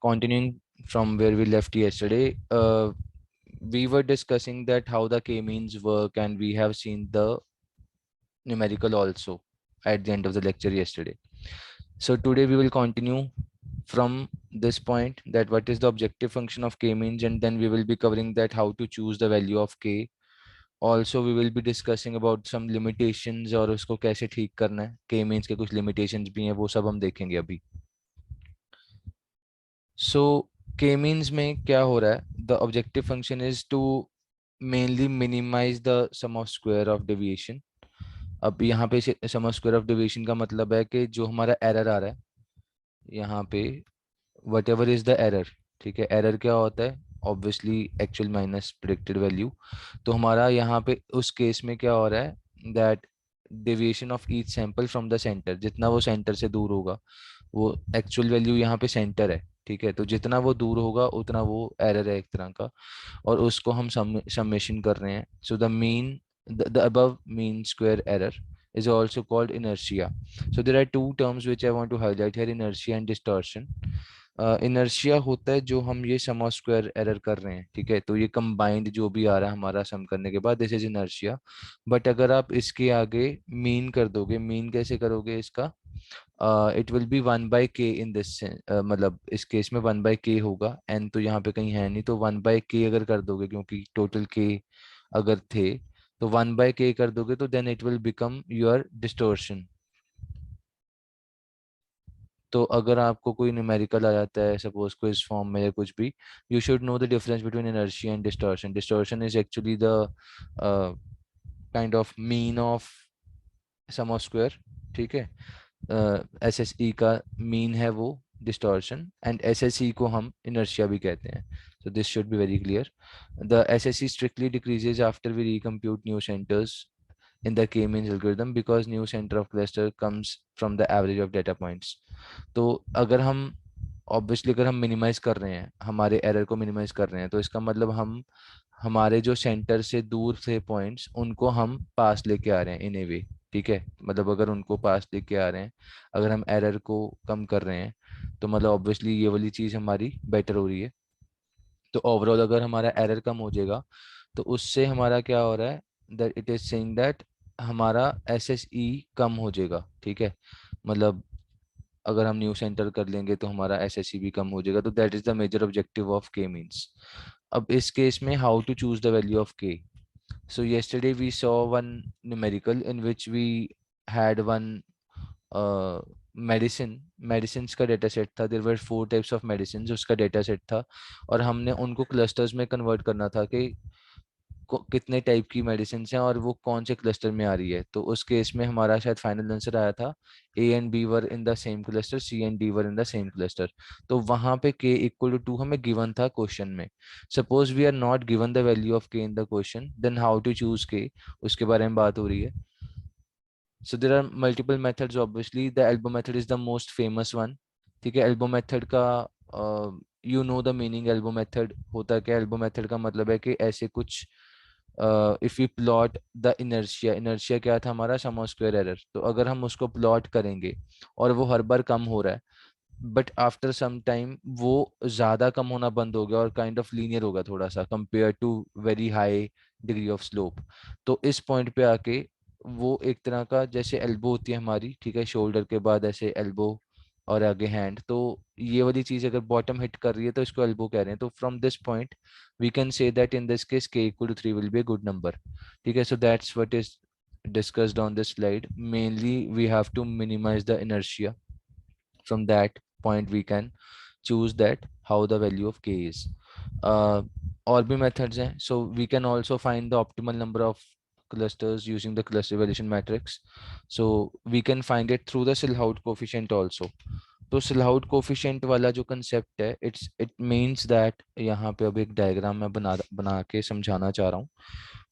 continuing from where we left yesterday, we were discussing that how the k-means work, and we have seen the numerical also at the end of the lecture yesterday. So today we will continue from this point, that what is the objective function of k-means, and then we will be covering that how to choose the value of k. Also we will be discussing about some limitations और उसको कैसे ठीक करना है. k-means के कुछ limitations भी हैं, वो सब हम देखेंगे अभी. So k-means में क्या हो रहा है? The objective function is to mainly minimize the sum of square of deviation. अब यहाँ पे sum of square of deviation का मतलब है कि जो हमारा error आ रहा है यहाँ पे, whatever is the error, ठीक है. error क्या होता है? Obviously actual minus predicted value. तो हमारा यहाँ पे उस केस में क्या हो रहा है, that deviation of each sample from the center, जितना वो सेंटर से दूर होगा, वो एक्चुअल वैल्यू यहाँ पे सेंटर है, ठीक है. तो जितना वो दूर होगा उतना वो एरर है एक तरह का, और उसको हम समेशन कर रहे हैं. So the mean, the above mean square error is also called inertia. So there are two terms which I want to highlight here, inertia and distortion. Inertia होता है जो हम ये सम ऑफ स्क्वायर एरर कर रहे हैं, ठीक है. तो ये कंबाइंड जो भी आ रहा है हमारा सम करने के बाद, दिस इज इनर्शिया. बट अगर आप इसके आगे मीन कर दोगे, मीन कैसे करोगे इसका? It will B 1/k in this, मतलब इस केस में 1/k होगा. एन तो यहाँ पे कहीं है नहीं, तो 1/k अगर कर दोगे, क्योंकि टोटल k अगर थे, तो 1/k कर दोगे, तो then it will become your distortion. तो अगर आपको कोई न्यूमेरिकल आ जाता है सपोज को इस फॉर्म में या कुछ भी, you should know the difference between inertia and distortion. Distortion is actually the kind of mean of sum of square, ठीक है. एस एस ई का मीन है वो distortion, and S S E को हम इनर्शिया भी कहते हैं. so this should be very clear. The SSE strictly decreases after we recompute new centers in the k-means algorithm because new center of cluster comes from the average of data points. तो अगर हम obviously अगर हम minimise कर रहे हैं, हमारे error को मिनिमाइज कर रहे हैं, तो इसका मतलब हम हमारे जो सेंटर से दूर थे पॉइंट्स, उनको हम पास लेके आ रहे हैं इन ए वे, ठीक है. मतलब अगर उनको पास लेके आ रहे हैं, अगर हम एरर को कम कर रहे हैं, तो मतलब ऑब्वियसली ये वाली चीज़ हमारी बेटर हो रही है. तो ओवरऑल अगर हमारा एरर कम हो जाएगा, तो उससे हमारा क्या हो रहा है, that it is saying that हमारा एसएसई कम हो जाएगा, ठीक है. मतलब अगर हम न्यू सेंटर कर लेंगे तो हमारा एसएसई भी कम हो जाएगा. तो that is the major objective of k means. अब इस केस में how to choose the value of k. So yesterday we saw one numerical in which we had one medicine का डेटा सेट था. There were 4 types of medicine, उसका data set था, और हमने उनको क्लस्टर्स में कन्वर्ट करना था कि कितने टाइप की मेडिसिन हैं और वो कौन से क्लस्टर में आ रही है. तो उस केस में हमारा शायद फाइनल आंसर आया था A and B were in the same cluster, C and D were in the same cluster. तो वहां पे k इक्वल टू 2 हमें गिवन था क्वेश्चन में. Suppose we are not given the value of k in the question, then how to choose k, उसके बारे में बात हो रही है. So there are multiple methods. Obviously, the elbow method is the most famous one. ठीक है. elbow method का you know the meaning. elbow method होता क्या? elbow method का मतलब है कि ऐसे कुछ if we plot the inertia, inertia क्या था हमारा? sum of square error. तो अगर हम उसको प्लॉट करेंगे और वो हर बार कम हो रहा है, बट आफ्टर सम टाइम वो ज्यादा कम होना बंद हो गया और काइंड ऑफ लीनियर होगा थोड़ा सा compare to very high degree of slope. तो इस पॉइंट पे आके वो एक तरह का जैसे एल्बो होती है हमारी, ठीक है, शोल्डर के बाद ऐसे एल्बो और आगे हैंड, तो ये वाली चीज अगर बॉटम हिट कर रही है तो इसको एल्बो कह रहे हैं. तो from this point we can say that in this case k equal to 3 will be a good number, ठीक है. So that's what is discussed on this slide. Mainly we have to minimize the inertia. From that point we can choose that how the value of k is. और भी methods हैं. So we can also find the optimal number of clusters using the cluster evaluation matrix. So we can find it through the Silhouette coefficient also. तो Silhouette coefficient वाला जो concept है, it means that यहाँ पे अब एक diagram मैं बना के समझाना चाह रहा हूँ.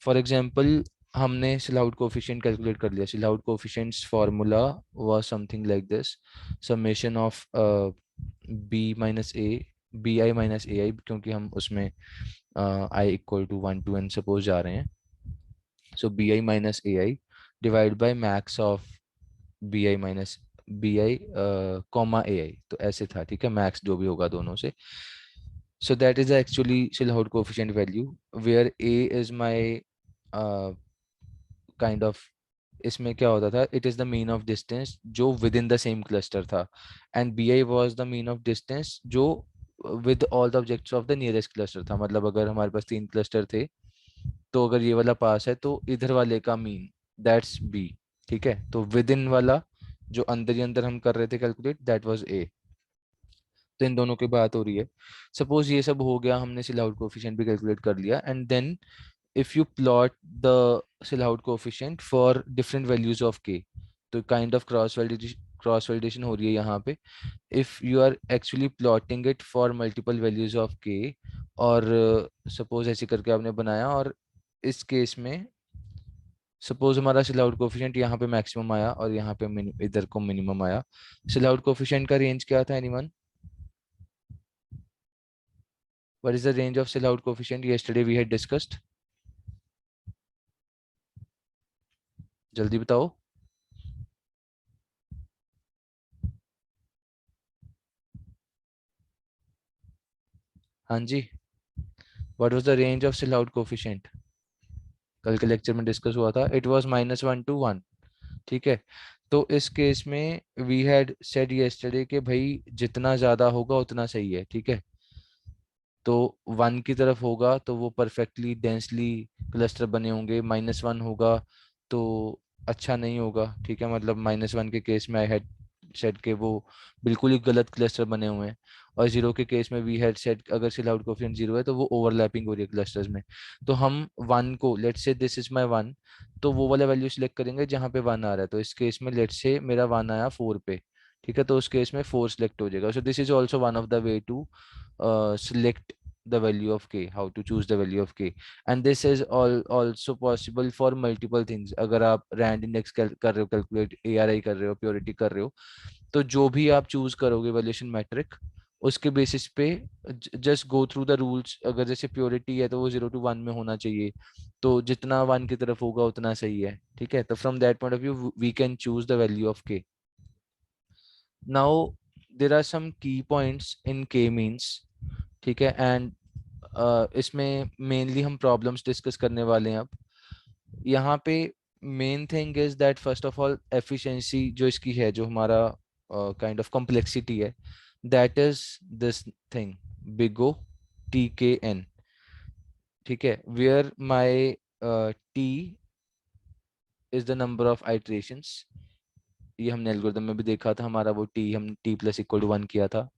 For example, हमने Silhouette coefficient calculate कर लिया. Silhouette coefficient's formula was something like this: summation of b minus a, bi minus ai, क्योंकि हम उसमें I equal to 1 to n suppose जा रहे हैं. So bi minus ai divided by max of bi minus B I comma A I, तो ऐसे था, ठीक है, मैक्स जो भी होगा दोनों से. So that is actually Silhouette coefficient value where A is my kind of, इसमें क्या होता था, it is the mean of distance जो within the same cluster था, and B I was the mean of distance जो with all the objects of the nearest cluster था. मतलब अगर हमारे पास 3 क्लस्टर थे, तो अगर ये वाला पास है तो इधर वाले का मीन, दैट्स बी. ठीक है, तो विद इन वाला जो अंदर ही अंदर हम कर रहे थे कैलकुलेट, दैट वाज ए. तो इन दोनों की बात हो रही है. सपोज ये सब हो गया, हमने सिलाउट कोफिशिएंट भी कैलकुलेट कर लिया, and then if you plot the Silhouette coefficient for different values of k, तो kind of cross validation हो रही है यहाँ पे. if you are actually plotting it for multiple values of k, और suppose ऐसे करके आपने बनाया, और इस केस में सपोज हमारा Silhouette coefficient यहाँ पे मैक्सिमम आया और यहाँ पे इधर को मिनिमम आया. Silhouette coefficient का रेंज क्या था anyone? What is the range of Silhouette coefficient yesterday we had discussed? जल्दी बताओ. हाँ जी. What was the range of Silhouette coefficient? कल के लेक्चर में डिस्कस हुआ था. It was -1 to 1. ठीक है, तो इस केस में वी हैड सेड यस्टरडे कि भाई जितना ज्यादा होगा उतना सही है. ठीक है, तो 1 की तरफ होगा तो वो परफेक्टली डेंसली क्लस्टर बने होंगे, -1 होगा तो अच्छा नहीं होगा. ठीक है, मतलब -1 के केस में आई हैड सेड के वो बिल्कुल ही गलत क्लस्टर बने हुए हैं, और 0 के केस में वी हैड सेड अगर सिलाउट कोफिशिएंट 0 है तो वो ओवरलैपिंग हो रही है क्लस्टर्स में. तो हम 1 को, let's say this is my 1, तो वो वाला वैल्यू सिलेक्ट करेंगे जहाँ पे 1 आ रहा है. तो इस केस में लेट्स से मेरा 1 आया 4 पे. ठीक है, तो उस केस में 4 सिलेक्ट हो जाएगा. So this is also one of the way to select the value of k, how to choose the value of k. And this is also possible for multiple things. अगर आप Rand index कर रहे हो, calculate ARI कर रहे हो, purity कर रहे हो, तो जो भी आप चूज करोगे वैल्यूएशन मैट्रिक, उसके बेसिस पे just go through the rules. अगर जैसे प्योरिटी है तो वो 0 to 1 में होना चाहिए, तो जितना 1 की तरफ होगा उतना सही है. ठीक है, तो from that point of view we can choose the value of k. Now there are some key points in k means. ठीक है, एंड इसमें मेनली हम प्रॉब्लम्स डिस्कस करने वाले हैं अब. यहाँ पे main thing is that first of all efficiency जो इसकी है, जो हमारा काइंड ऑफ कॉम्प्लेक्सिटी है, that is this thing big O TKN. ठीक है, where my t is the number of iterations. ये हमने एल्गोरिथम में भी देखा था, हमारा वो टी हम t+=1 किया था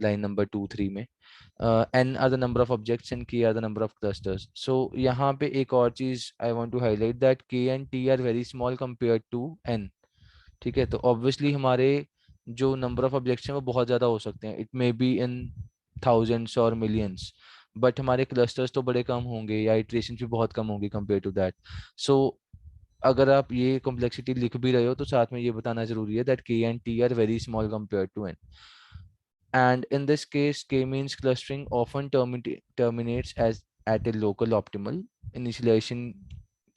लाइन नंबर 2 3 में. n are the number of objects and k are the number of clusters. So यहाँ पे एक और चीज I want to highlight that k and t are very small compared to n. ठीक है, तो ऑब्वियसली हमारे जो नंबर ऑफ ऑब्जेक्ट्स हैं वो बहुत ज़्यादा हो सकते हैं, it may be in thousands और मिलियंस, बट हमारे क्लस्टर्स तो बड़े कम होंगे या इटरेशन भी बहुत कम होंगी कंपेयर टू दैट. सो अगर आप ये कॉम्प्लेक्सिटी लिख भी रहे हो तो साथ में ये बताना जरूरी है that k and t are very small compare to n. And in this case, k-means clustering often terminates as at a local optimal. Initialization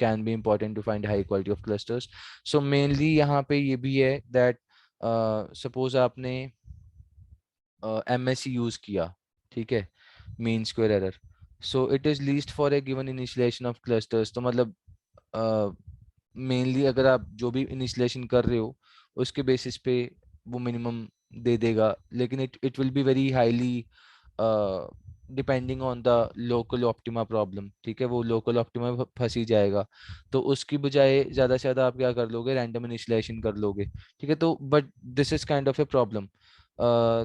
can be important to find high quality of clusters. So mainly यहाँ पे ये भी है that suppose आपने MSE use किया, ठीक है, mean square error. So it is least for a given initialization of clusters. तो मतलब मेनली अगर आप जो भी इनिशिएशन कर रहे हो उसके बेसिस पे वो मिनिमम दे देगा, लेकिन it will be very highly depending on the local optima problem. ठीक है, वो लोकल ऑप्टिमा फंस ही जाएगा, तो उसकी बजाय ज़्यादा से ज़्यादा आप क्या कर लोगे, रैंडम इनिशिएशन कर लोगे. ठीक है, तो but this is kind of a problem.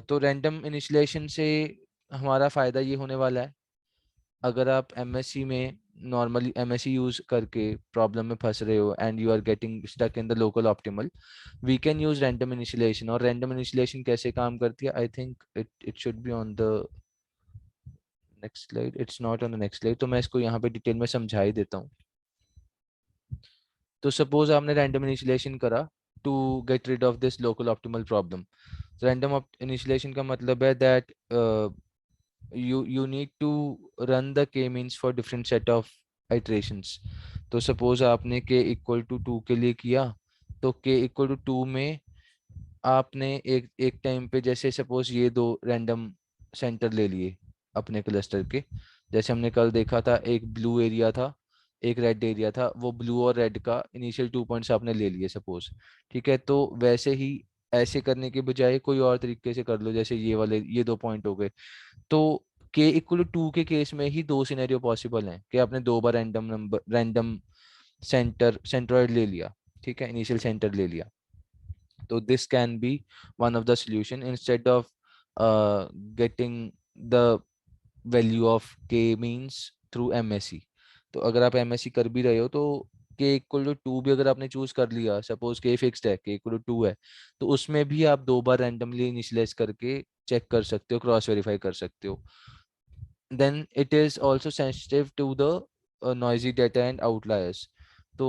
तो रैंडम इनिशिएशन से हमारा फ़ायदा ये होने वाला है, अगर आप एमएससी में नॉर्मली एमएससी यूज करके प्रॉब्लम में फंस रहे हो and you are getting stuck in the local optimal, we can use random initiation. और रैंडम इनिशिएशन कैसे काम करती है, I think it should be on the next slide. It's not on the next slide, तो मैं इसको यहाँ पे डिटेल में समझा ही देता हूँ. तो सपोज आपने रैंडम इनिशिएशन करा to get rid of this local optimal problem. Random initiation का मतलब है that you need to run the k means for different set of iterations. तो suppose आपने k equal to 2 के लिए किया, तो k equal to 2 में आपने एक एक टाइम पे जैसे सपोज ये दो रैंडम सेंटर ले लिए अपने क्लस्टर के, जैसे हमने कल देखा था एक ब्लू एरिया था एक रेड एरिया था, वो ब्लू और रेड का इनिशियल 2 पॉइंट्स आपने ले लिए सपोज, ठीक है। तो वैसे ही ऐसे करने के बजाय कोई और तरीके से कर लो, जैसे ये वाले ये 2 पॉइंट हो गए। तो k = 2 के केस में ही दो सिनेरियो पॉसिबल हैं कि आपने 2 बार रैंडम सेंट्रॉइड ले लिया, ठीक है, इनिशियल सेंटर ले लिया। तो this can be one of the solution instead of getting the value of k means through MSE। तो अगर आप MSE कर भी रहे हो तो k = 2 भी अगर आपने चूज कर लिया, सपोज k फिक्स्ड है, k = 2 है, तो उसमें भी आप 2 बार रैंडमली इनिशियलाइज करके चेक कर सकते हो, क्रॉस वेरीफाई कर सकते हो। then it is also sensitive to the noisy data and outliers। तो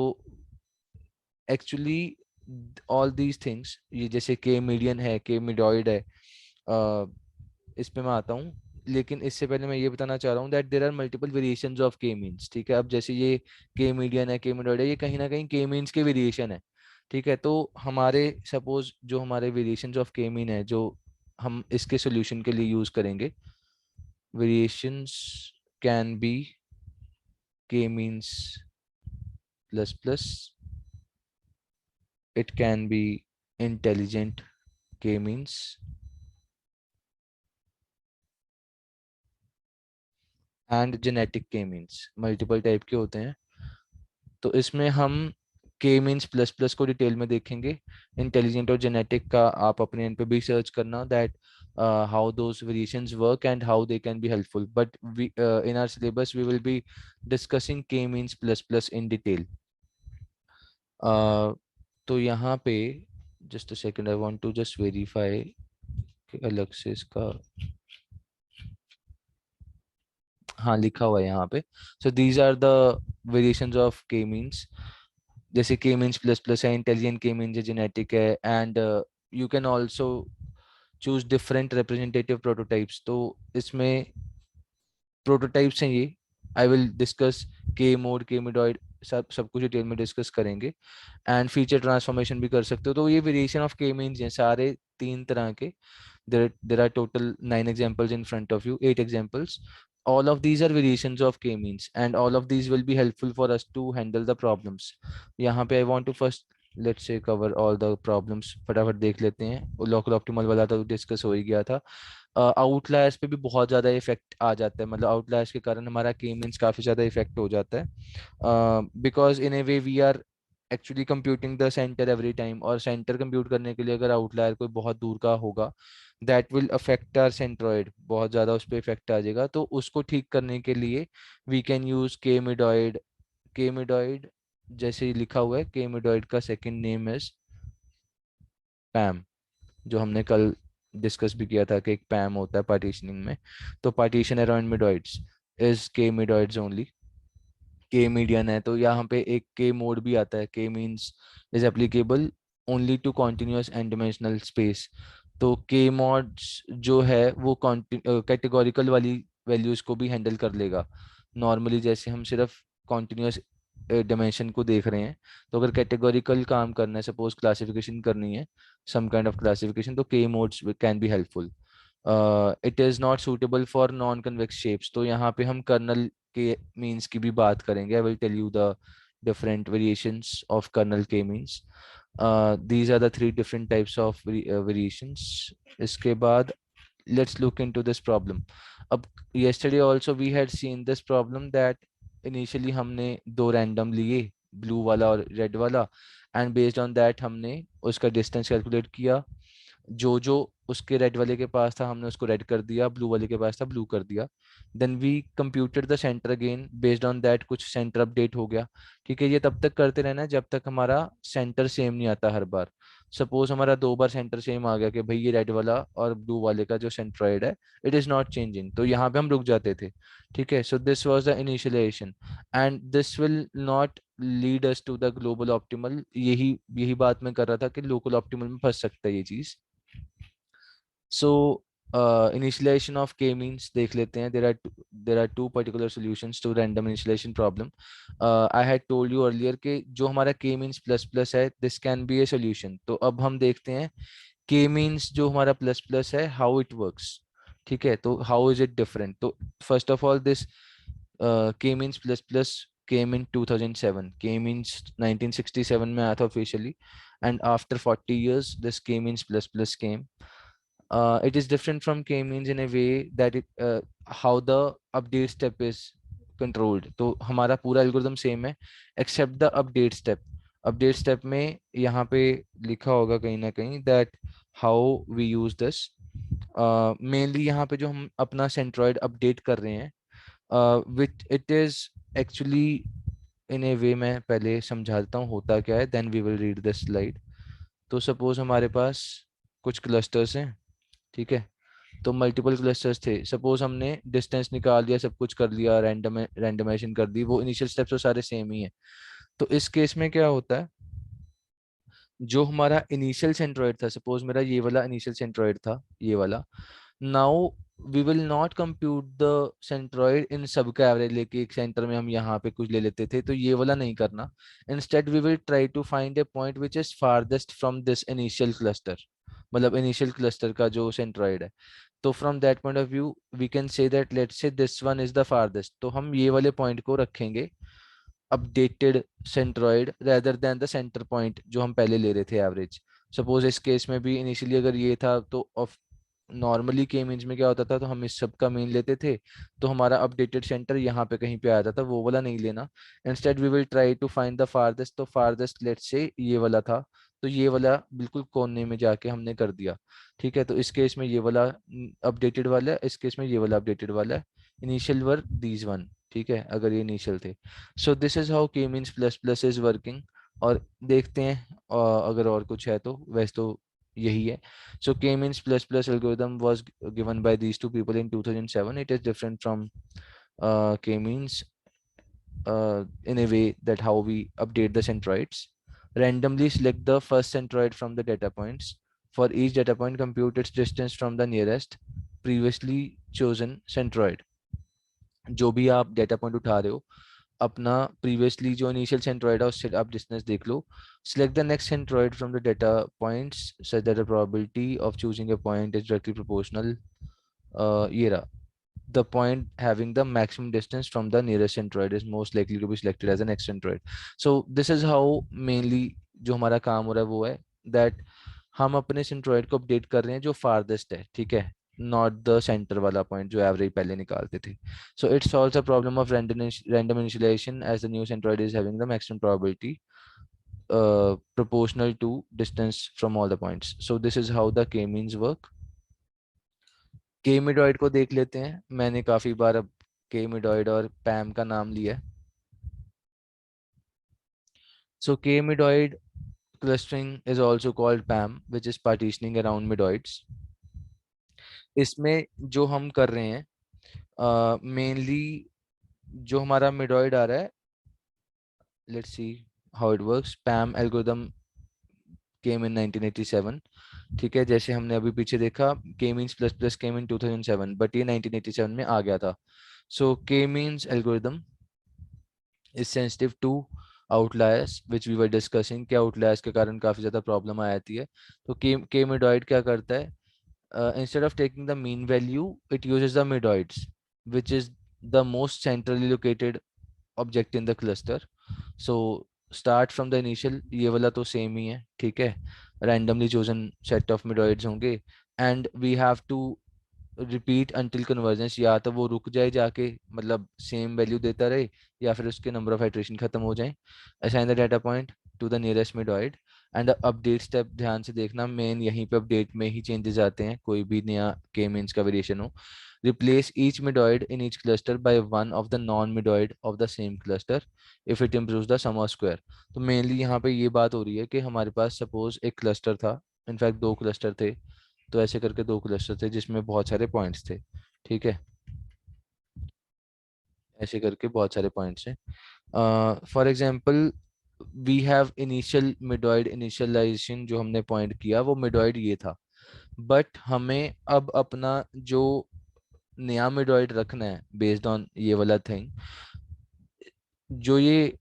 एक्चुअली ऑल दीज थिंग्स, ये जैसे के मीडियन है, के मिडॉइड है, इस पे मैं आता हूँ, लेकिन इससे पहले मैं ये बताना चाह रहा हूँ that there are multiple variations of k means, ठीक है। अब जैसे ये के मीडियन है, के मिडॉइड है, ये कहीं ना कहीं के मीन्स के वेरिएशन है, ठीक है। तो हमारे सपोज जो हमारे वेरिएशंस ऑफ के मीन है जो हम इसके सोल्यूशन के लिए यूज करेंगे, वेरिएशंस कैन बी के means plus plus, it can be intelligent k-means and genetic k-means, multiple type के होते हैं। तो इसमें हम के मीन्स प्लस प्लस को डिटेल में देखेंगे, इंटेलिजेंट और जेनेटिक का आप अपने एंड पे भी सर्च करना that how those variations work and how they can be helpful, but we in our syllabus we will be discussing K means plus plus in detail. तो यहाँ पे just a second, I want to just verify कि अलग से इसका, हाँ लिखा हुआ है यहाँ पे। So these are the variations of k means, जैसे के मीन्स प्लस प्लस है, इंटेलिजेंट के मीन्स है, जेनेटिक है, and you can also choose different representative prototypes. तो इसमें प्रोटोटाइप्स हैं ये, I will discuss k mode, k medoid, सब कुछ डिटेल में डिस्कस करेंगे। एंड फीचर ट्रांसफॉर्मेशन भी कर सकते हो। तो ये वेरिएशन ऑफ के मीन्स हैं सारे 3 तरह के। there are total 9 examples in front of you, 8 examples, all of these are variations of k-means and all of these will be helpful for us to handle the problems। यहाँ पे I want to first let's say cover all the problems, फटाफट देख लेते हैं। Local optimal वाला तो discuss हो ही गया था। आउटलायर्स पे भी बहुत ज़्यादा इफेक्ट आ जाता है, मतलब आउटलायर्स के कारण हमारा के मीन्स काफ़ी ज़्यादा इफेक्ट हो जाता है, because in a way we are actually computing the centre every time, और सेंटर कंप्यूट करने के लिए अगर आउटलायर कोई बहुत दूर का होगा that will affect our centroid, बहुत ज़्यादा उस पर इफेक्ट आ जाएगा। तो उसको ठीक करने के लिए वी कैन यूज़ के मिडॉइड। के मिडॉइड जैसे ही लिखा हुआ है, के मिडॉइड का सेकंड नेम इज पैम, जो हमने कल डिस्कस भी किया था कि एक पैम होता है पार्टीशनिंग में। तो पार्टीशन अराउंड मिडॉइड्स इज के मिडॉइड्स ओनली। के मीडियन है तो यहाँ पे एक के मोड भी आता है, k means is applicable only to continuous and dimensional space. तो के मॉड्स जो है वो कैटेगोरिकल वाली वैल्यूज को भी हैंडल कर लेगा। नॉर्मली जैसे हम सिर्फ कॉन्टिन्यूअस डायमेंशन को देख रहे हैं, तो अगर कैटेगोरिकल काम करना है, सपोज क्लासिफिकेशन करनी है, सम काइंड ऑफ क्लासिफिकेशन, तो के modes can be helpful. It is not suitable for non convex shapes. तो यहाँ पे हम कर्नल के मीन्स की भी बात करेंगे। I will tell you the different variations of kernel k-means। These are the 3 different types of variations। इसके बाद let's look into this problem। अब yesterday also we had seen this problem that initially हमने 2 random लिए, blue वाला और red वाला, and based on that हमने उसका डिस्टेंस कैलकुलेट किया। जो जो उसके रेड वाले के पास था हमने उसको रेड कर दिया, ब्लू वाले के पास था ब्लू कर दिया। Then we computed the centre again, based on that कुछ सेंटर अपडेट हो गया। ठीक है, ये तब तक करते रहना है जब तक हमारा सेंटर सेम नहीं आता हर बार। सपोज हमारा 2 बार सेंटर सेम आ गया कि भाई ये रेड वाला और ब्लू वाले का जो सेंट्रॉइड है इट इज नॉट चेंजिंग, तो यहाँ पे हम रुक जाते थे। ठीक है, so this was the initialisation and this will not lead us to the global optimal. यही यही बात मैं कर रहा था कि लोकल ऑप्टिमल में फंस सकता है ये चीज। So initialization of k means देख लेते हैं। There are two particular solutions to random initialization problem। I had told you earlier कि जो हमारा k means plus plus है this can be a solution। तो अब हम देखते हैं के मीन्स जो हमारा प्लस प्लस है, हाउ इट वर्क्स, ठीक है, तो हाउ इज इट डिफरेंट। तो फर्स्ट ऑफ ऑल दिस के means plus plus came in 2007, k means 1967 में आया था officially, and after 40 years this k means plus plus came. It is different from k means in a way that it how the update step is controlled. तो हमारा पूरा algorithm same है except the update step. Update step में यहाँ पे लिखा होगा कहीं ना कहीं that how we use this. Mainly यहाँ पे जो हम अपना सेंट्रॉइड अपडेट कर रहे हैं which it is actually in a way, मैं पहले समझाता हूँ होता क्या है, then we will read this slide. तो सपोज हमारे पास कुछ क्लस्टर्स हैं, ठीक है, तो मल्टीपल क्लस्टर्स थे, सपोज हमने डिस्टेंस निकाल दिया, सब कुछ कर लिया, रैंडमाइजेशन कर दी, वो इनिशियल स्टेप्स तो सारे सेम ही है। तो इस केस में क्या होता है, जो हमारा इनिशियल सेंट्रोइड था, सपोज मेरा ये वाला इनिशियल सेंट्रोइड था, ये वाला, now we will not compute the centroid in सबका एवरेज लेके एक सेंटर में हम यहाँ पे कुछ ले लेते थे, तो ये वाला नहीं करना। Instead we will try to find a point which is farthest from this initial cluster, मतलब इनिशियल क्लस्टर का जो सेंट्रोइड है। तो from that point of view we can say that let's say this one is the farthest, तो हम ये वाले point को रखेंगे updated centroid rather than the centre point जो हम पहले ले रहे थे एवरेज। सपोज इस केस में भी इनिशियली अगर ये था, तो ऑफ नॉर्मली के मीन्स में क्या होता था, तो हम इस सब का मीन लेते थे, तो हमारा अपडेटेड सेंटर यहाँ पे कहीं पे आ जाता था, वो वाला नहीं लेना। Instead we will try to find the farthest, तो फारदेस्ट लेट्स से ये वाला था, तो ये वाला बिल्कुल कोने में जाके हमने कर दिया, ठीक है। तो इस केस में ये वाला अपडेटेड वाला है, इस केस में ये वाला अपडेटेड वाला है, इनिशियल वर दीज वन, ठीक है, अगर ये इनिशियल थे। सो दिस इज हाउ के means plus plus is working. और देखते हैं अगर और कुछ है तो, वैसे तो यही है। So K-means plus plus algorithm was given by these two people in 2007. It is different from K-means in a way that how we update the centroids. Randomly select the first centroid from the data points. For each data point, compute its distance from the nearest previously chosen centroid. जो भी आप data point उठा रहे हो, अपना previously जो initial centroid है उससे आप डिस्टेंस देख लो। Select the next centroid from the data points such that the probability of choosing a point is directly proportional, ये रहा, the point having the maximum distance from the nearest centroid is most likely to be selected as an next centroid. So this is how mainly जो हमारा काम हो रहा है वो है that हम अपने सेंट्रोइड को अपडेट कर रहे हैं जो फारदेस्ट है, ठीक है, नॉट द सेंटर वाला पॉइंट जो एवरेज पहले निकालते थे। So it solves a problem of random initialisation as the new centroid is having the maximum probability proportional to distance from all the points. So this is how the k-means work. के मिडॉइड को देख लेते हैं, मैंने काफी बार अब के मिडॉइड और पैम का नाम लिया है। So K medoid clustering is also called PAM which is partitioning around medoids. इसमें जो हम कर रहे हैं मेनली जो हमारा मिडॉइड आ रहा है, let's see how it works. PAM algorithm came in 1987, ठीक है, जैसे हमने अभी पीछे देखा K means plus plus came in 2007, but ये 1987 में आ गया था। So K means algorithm is sensitive to outliers which we were discussing कि outliers के कारण काफी ज्यादा प्रॉब्लम आ जाती है। तो के मिडॉइड क्या करता है, instead of taking the mean value it uses the midpoints which is the most centrally located object in the cluster. So start from the initial, ये वाला तो सेम ही है, ठीक है, randomly chosen set of midpoints होंगे and we have to repeat until convergence, या तो वो रुक जाए जाके, मतलब सेम वैल्यू देता रहे, या फिर उसके नंबर ऑफ आइटरेशन खत्म हो जाए। Assign the data point to the nearest medoid and update step ध्यान से देखना, मेन यहीं पे अपडेट में ही चेंजेस आते हैं, कोई भी नया के मीन्स का वेरिएशन हो। Replace each medoid in each cluster by one of the non medoid of the same cluster if it improves the sum of square. तो मेनली यहाँ पे ये बात हो रही है कि हमारे पास सपोज एक क्लस्टर था, इनफैक्ट दो क्लस्टर थे, तो ऐसे करके दो क्लस्टर थे जिसमें बहुत सारे पॉइंट्स थे, ठीक है, ऐसे करके बहुत सारे पॉइंट्स हैं। For example we have initial medoid initialization, जो हमने पॉइंट किया वो मिडॉइड ये था, बट हमें अब अपना जो नया मिडॉइड रखना है बेस्ड ऑन ये वाला थिंग, जो ये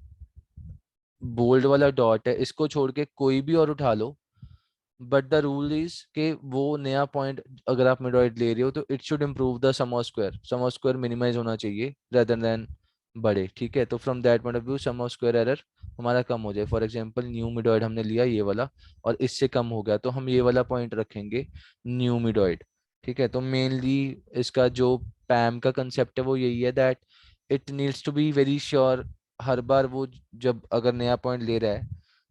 बोल्ड वाला डॉट है इसको छोड़ के कोई भी और उठा लो, बट द रूल इज कि वो नया पॉइंट अगर आप मिडॉइड ले रहे हो तो it should improve the sum of square minimise होना चाहिए रेदर देन बड़े, ठीक है। तो from that point of view sum of square error हमारा कम हो जाए। फॉर एग्जांपल न्यू मिडॉइड हमने लिया ये वाला और इससे कम हो गया तो हम ये वाला पॉइंट रखेंगे न्यू मिडॉइड, ठीक है। तो मेनली इसका जो पैम का कंसेप्ट है वो यही है that it needs to be very sure हर बार वो जब अगर नया पॉइंट ले रहा है,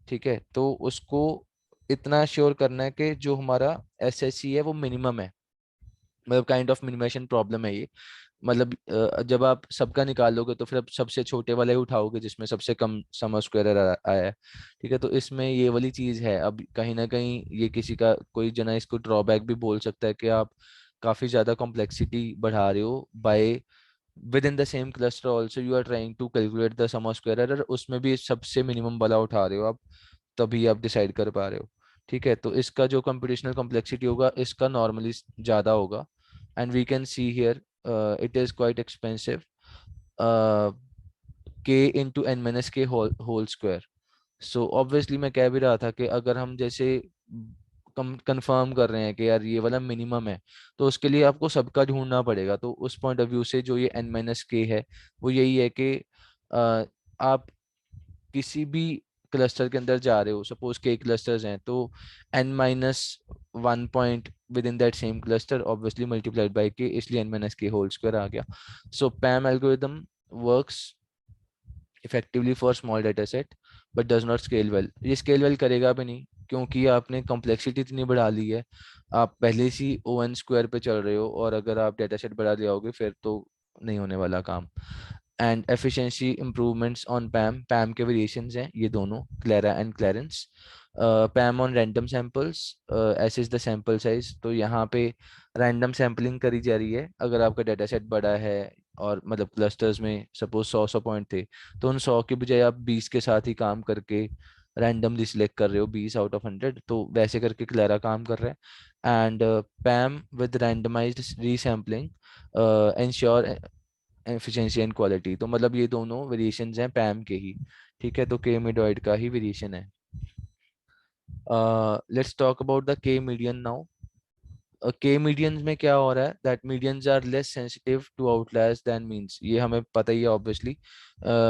ठीक है, तो उसको इतना श्योर करना है कि जो हमारा एसएससी है वो मिनिमम है, मतलब काइंड ऑफ मिनिमेशन प्रॉब्लम है ये। मतलब जब आप सबका निकालोगे तो फिर आप सबसे छोटे वाला ही उठाओगे जिसमें सबसे कम सम स्क्वायर आया है, ठीक है। तो इसमें ये वाली चीज है। अब कहीं ना कहीं ये किसी का कोई जना इसको ड्रॉबैक भी बोल सकता है कि आप काफी ज्यादा कॉम्प्लेक्सिटी बढ़ा रहे हो bye within the same cluster also you are trying to calculate the sum of square error, उसमें भी सबसे मिनिमम वाला उठा रहे हो आप, तभी आप डिसाइड कर पा रहे हो, ठीक है। तो इसका जो कंप्यूटेशनल कॉम्प्लेक्सिटी होगा इसका नॉर्मली ज्यादा होगा and we can see here it is quite expensive, k into n minus के होल स्क्वायर। सो ऑब्वियसली मैं कह भी रहा था कि अगर हम जैसे कंफर्म कर रहे हैं कि यार ये वाला मिनिमम है तो उसके लिए आपको सबका ढूंढना पड़ेगा। तो उस पॉइंट ऑफ व्यू से जो ये n माइनस के है वो यही है कि आप किसी भी क्लस्टर के अंदर जा रहे हो, सपोज के क्लस्टर्स हैं तो n minus one point within that same cluster obviously multiplied by K, इसलिए n माइनस के होल स्क्वायर आ गया। So PAM algorithm works effectively for small data set but does not scale well. ये scale well करेगा भी नहीं क्योंकि आपने कॉम्प्लेक्सिटी इतनी बढ़ा ली है, आप पहले से ओ एन स्क्वायर पे चल रहे हो और अगर आप डेटा सेट बढ़ा जाओगे फिर तो नहीं होने वाला काम। एंड एफिशिएंसी इंप्रूवमेंट्स ऑन पैम, पैम के वेरिएशंस हैं ये दोनों, Clara and Clarence. पैम on random samples, ऐसे इज द सैंपल साइज। तो यहाँ पे रैंडम सैम्पलिंग करी जा रही है। अगर आपका डेटा सेट बड़ा है और मतलब क्लस्टर्स में सपोज 100 पॉइंट थे तो उन 100 के बजाय आप 20 के साथ ही काम करके रैंडमली सिलेक्ट कर रहे हो 20 आउट ऑफ 100, तो वैसे करके क्लेरा काम कर रहा है। And PAM with randomised resampling ensure efficiency and quality. तो मतलब ये दोनों वेरिएशंस हैं पैम के ही, ठीक है। तो के मिडॉइड का ही वेरिएशन है। Let's talk about the k median now. K medians में क्या हो रहा है that medians are less sensitive to outliers than means, ये हमें पता ही है ऑब्वियसली।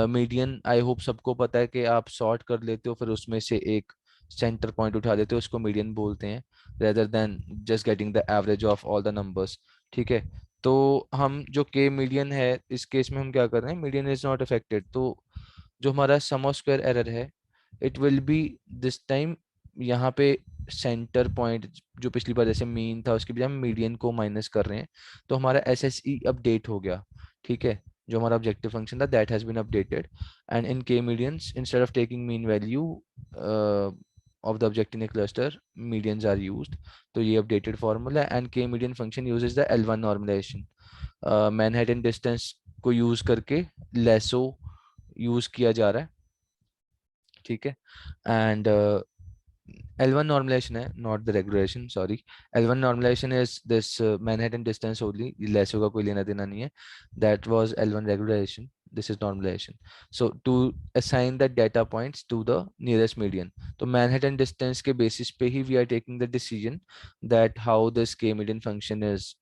मीडियन आई होप सबको पता है कि आप सॉर्ट कर लेते हो फिर उसमें से एक सेंटर पॉइंट उठा लेते हो, उसको मीडियन बोलते हैं rather than just getting the average of all the numbers, ठीक है। तो हम जो के मीडियन है इस केस में हम क्या कर रहे हैं, मीडियन इज नॉट अफेक्टेड। तो जो हमारा सम ऑफ स्क्वायर एरर है it will B this time यहाँ पे सेंटर पॉइंट जो पिछली बार जैसे मीन था उसके बजाय हम मीडियन को माइनस कर रहे हैं तो हमारा एस एस ई अपडेट हो गया, ठीक है। जो हमारा ऑब्जेक्टिव फंक्शन था that has been updated and in K medians instead of taking mean value of the object in a cluster medians are used. तो ये updated formula and K median function uses the L1 normalisation, Manhattan distance को use करके lasso use किया जा रहा है, ठीक है। एंड L1 normalization है not the regression, sorry। L1 normalization is this Manhattan distance only, less होगा कोई लेना देना नहीं है, that was L1 regression, this is normalization। So to assign the data points to the nearest median, तो Manhattan distance के basis पे ही we are taking the decision that how this k median function is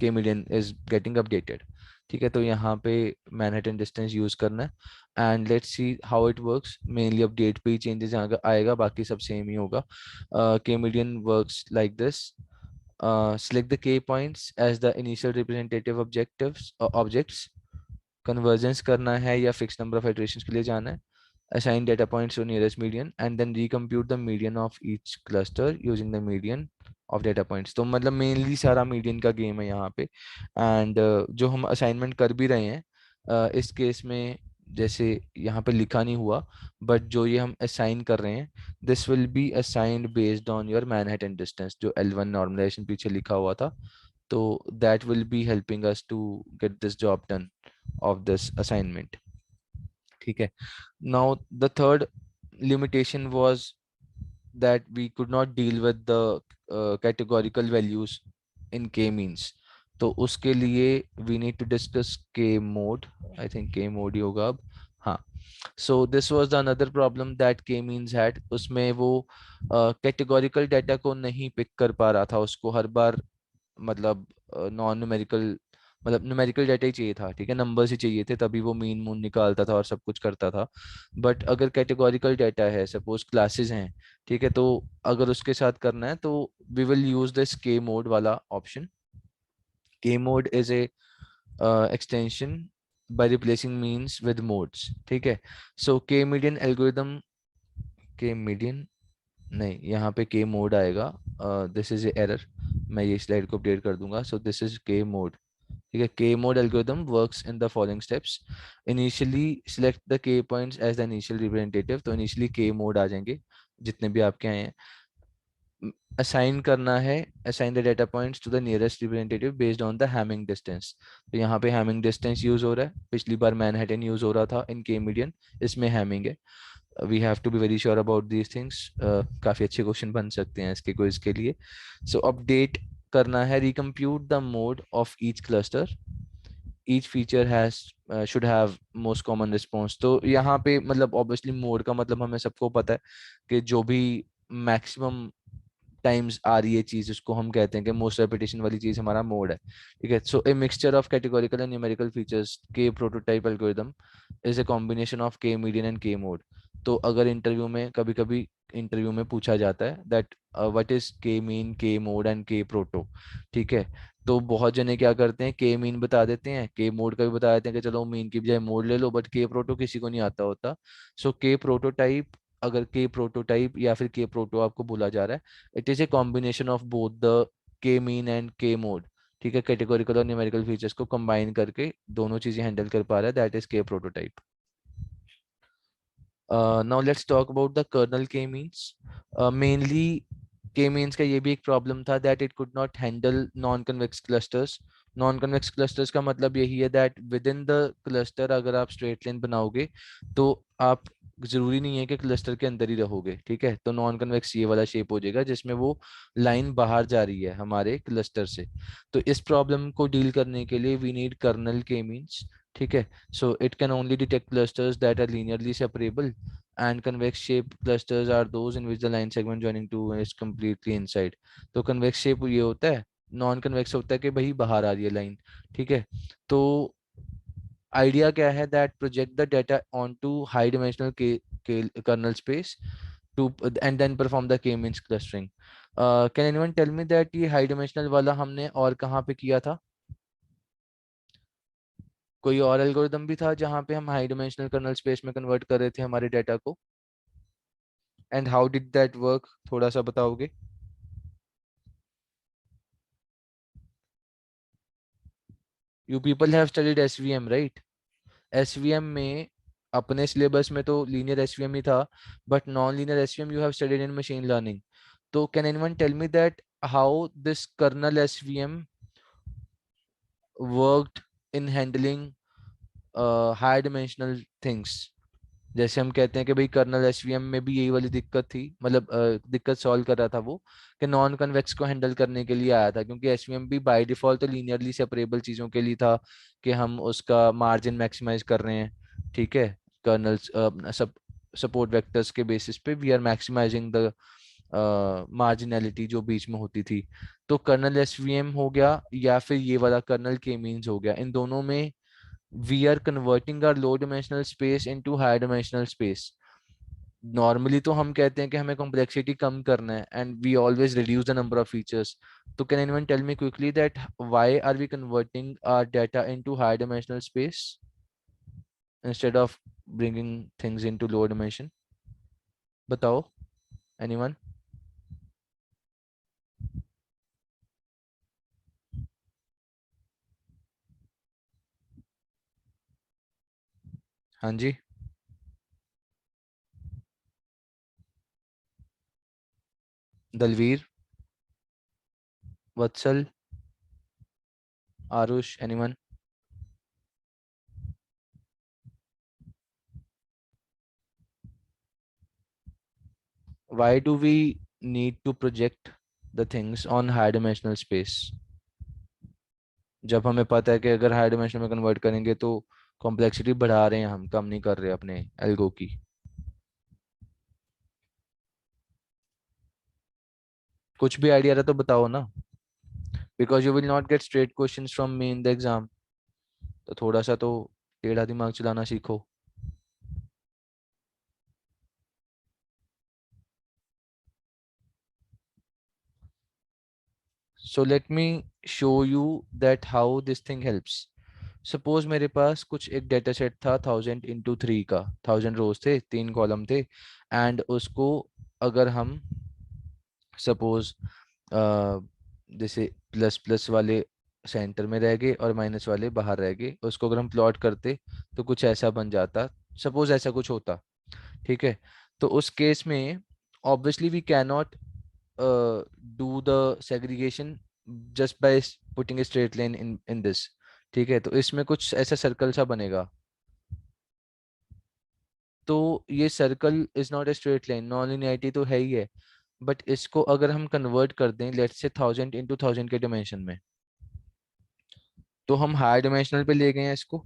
k median is getting updated, ठीक है। तो यहाँ पे Manhattan distance use करना है and let's see how it works. Mainly update पे ही चेंजेस आएगा, बाकी सब सेम ही होगा। के median works like this, select the k points as the initial representative objects, convergence करना है या फिक्स नंबर ऑफ इटरेशंस के लिए जाना है, assign data points to nearest median and then recompute the median of each cluster using the median of data points। तो मतलब mainly सारा मीडियन का गेम है यहाँ पे। एंड जो हम असाइनमेंट कर भी रहे हैं इस केस में जैसे यहाँ पे लिखा नहीं हुआ बट जो ये हम असाइन कर रहे हैं this will be assigned based on your Manhattan distance, जो L1 नॉर्मलाइजेशन पीछे लिखा हुआ था। तो that will be helping us to get this job done of this assignment, ठीक है। Now the third limitation was that we could not deal with the categorical values in k means। तो उसके लिए we need to discuss k mode, I think k mode ही होगा अब। हाँ, सो this was the another problem that के means had. उसमें वो categorical data को नहीं पिक कर पा रहा था, उसको हर बार मतलब नॉन न्यूमेरिकल, मतलब न्यूमेरिकल डाटा ही चाहिए था, ठीक है, नंबर्स ही चाहिए थे, तभी वो मीन मून निकालता था और सब कुछ करता था। बट अगर कैटेगोरिकल डाटा है, सपोज क्लासेस हैं, ठीक है, तो अगर उसके साथ करना है तो वी विल यूज दिस के मोड वाला ऑप्शन। के mode is a extension by replacing means with modes, ठीक है। सो के मीडियन एल्गोरिदम, के मीडियन नहीं, यहाँ पे के मोड आएगा। दिस इज एरर, मैं ये स्लाइड को अपडेट कर दूंगा। So this is K mode, ठीक है। K mode algorithm works in the following steps. Initially select the K points as the initial representative, तो इनिशियली के मोड आ जाएंगे जितने भी आपके आए हैं। असाइन करना है, assign the data points to the nearest representative based on the Hamming distance. तो यहाँ पे हैमिंग डिस्टेंस यूज हो रहा है, पिछली बार मैनहट्टन यूज हो रहा था इन के मीडियन, इसमें हैमिंग है। We have to be very sure about these things. काफी अच्छे क्वेश्चन बन सकते हैं इसके क्विज के लिए। सो अपडेट करना है, recompute the mode of each cluster, each feature has should have most common response. तो यहाँ पे मतलब ऑब्वियसली मोड का मतलब हमें सबको पता है कि जो भी मैक्सिमम टाइम्स आ रही है चीज, उसको हम कहते हैं कि मोस्ट रेपिटेशन वाली चीज हमारा मोड है, ठीक है। So a mixture of categorical and numerical features, K prototype algorithm is a combination of K median and K mode. तो अगर इंटरव्यू में कभी कभी इंटरव्यू में पूछा जाता है दैट व्हाट इज के मीन, के मोड एंड के प्रोटो, ठीक है, तो बहुत जने क्या करते हैं, के मीन बता देते हैं, के मोड का भी बता देते हैं कि चलो मीन की बजाय मोड ले लो, बट के प्रोटो किसी को नहीं आता होता। सो के प्रोटोटाइप, अगर के प्रोटोटाइप या फिर के प्रोटो आपको बोला जा रहा है, it is a combination of both the के मीन एंड के मोड, ठीक है। कैटेगोरिकल और न्यूमेरिकल फीचर्स को कंबाइन करके दोनों चीजें हैंडल कर पा रहा है, that is k prototype. Now let's talk about the kernel k means. Mainly k means का ये भी एक प्रॉब्लम था that it could not handle non convex clusters. Non convex clusters का मतलब यही है that within the cluster अगर आप स्ट्रेट लाइन बनाओगे तो आप, जरूरी नहीं है कि क्लस्टर के अंदर ही रहोगे, ठीक है। तो नॉन कन्वेक्स ये वाला शेप हो जाएगा जिसमें वो लाइन बाहर जा रही है हमारे क्लस्टर से। तो इस प्रॉब्लम को डील करने के लिए we need colonel k means, ठीक है। So it can only detect clusters that are linearly separable, and convex shape clusters are those in which the line segment joining two is completely inside. तो convex shape ये होता है, non convex होता है कि भाई बाहर आ रही है लाइन, ठीक है। तो आइडिया क्या है that project the data onto high dimensional K kernel space to and then perform the K means clustering. Can anyone tell me that ये हाई डिमेंशनल वाला हमने और कहाँ पे किया था? कोई और एल्गोरिदम भी था जहाँ पे हम हाई डिमेंशनल कर्नल स्पेस में कन्वर्ट कर रहे थे हमारे डाटा को? And how did that work, थोड़ा सा बताओगे? You people have studied SVM right? SVM में अपने सिलेबस में तो लीनियर एसवीएम ही था, but non linear SVM you have studied in machine learning. तो can anyone tell me that how this kernel SVM worked in handling high dimensional things? जैसे हम कहते हैं कि भाई कर्नल एसवीएम में भी यही वाली दिक्कत थी, मतलब दिक्कत सॉल्व कर रहा था वो, कि नॉन कन्वेक्स को हैंडल करने के लिए आया था, क्योंकि एसवीएम भी बाय डिफॉल्ट तो लीनियरली सेपरेबल चीज़ों के लिए था कि हम उसका मार्जिन मैक्सिमाइज कर रहे हैं, ठीक है। कर्नल्स सब सपोर्ट वेक्टर्स के बेसिस पे वी आर मैक्सिमाइजिंग द मार्जिनलिटी जो बीच में होती थी। तो कर्नल एसवीएम हो गया या फिर ये वाला कर्नल के मीन्स हो गया, इन दोनों में we are converting our low dimensional space into high dimensional space. Normally तो हम कहते हैं कि हमें कॉम्प्लेक्सिटी कम करना है and we always reduce the number of features. तो can anyone tell me quickly that why are we converting our data into high dimensional space instead of bringing things into lower dimension? बताओ, anyone? हाँ जी। Dalvir, Vatsal, Aarush, anyone? Why do we need to project the things on high dimensional space जब हमें पता है कि अगर high dimension में कन्वर्ट करेंगे तो कॉम्प्लेक्सिटी बढ़ा रहे हैं हम, कम नहीं कर रहे अपने एल्गो की। कुछ भी आइडिया रहा तो बताओ ना, because you will not get straight questions from me in the exam. तो थोड़ा सा तो टेढ़ा दिमाग चलाना सीखो। So let me show you that how this thing helps. Suppose मेरे पास कुछ एक डेटा सेट था 1000 × 3 का, 1000 रोज थे, 3 कॉलम थे, एंड उसको अगर हम सपोज जैसे प्लस प्लस वाले सेंटर में रह गए और माइनस वाले बाहर रह गए, उसको अगर हम प्लॉट करते तो कुछ ऐसा बन जाता। सपोज ऐसा कुछ होता, ठीक है। तो उस केस में obviously we can not do the segregation just by putting a straight line in in this. ठीक है, तो इसमें कुछ ऐसा सर्कल सा बनेगा। तो ये circle is not a straight line, non linearity तो है ही है। बट इसको अगर हम कन्वर्ट कर दें लेट्स से 1000 × 1000 के डिमेंशन में, तो हम हायर डिमेंशनल पे ले गए हैं इसको,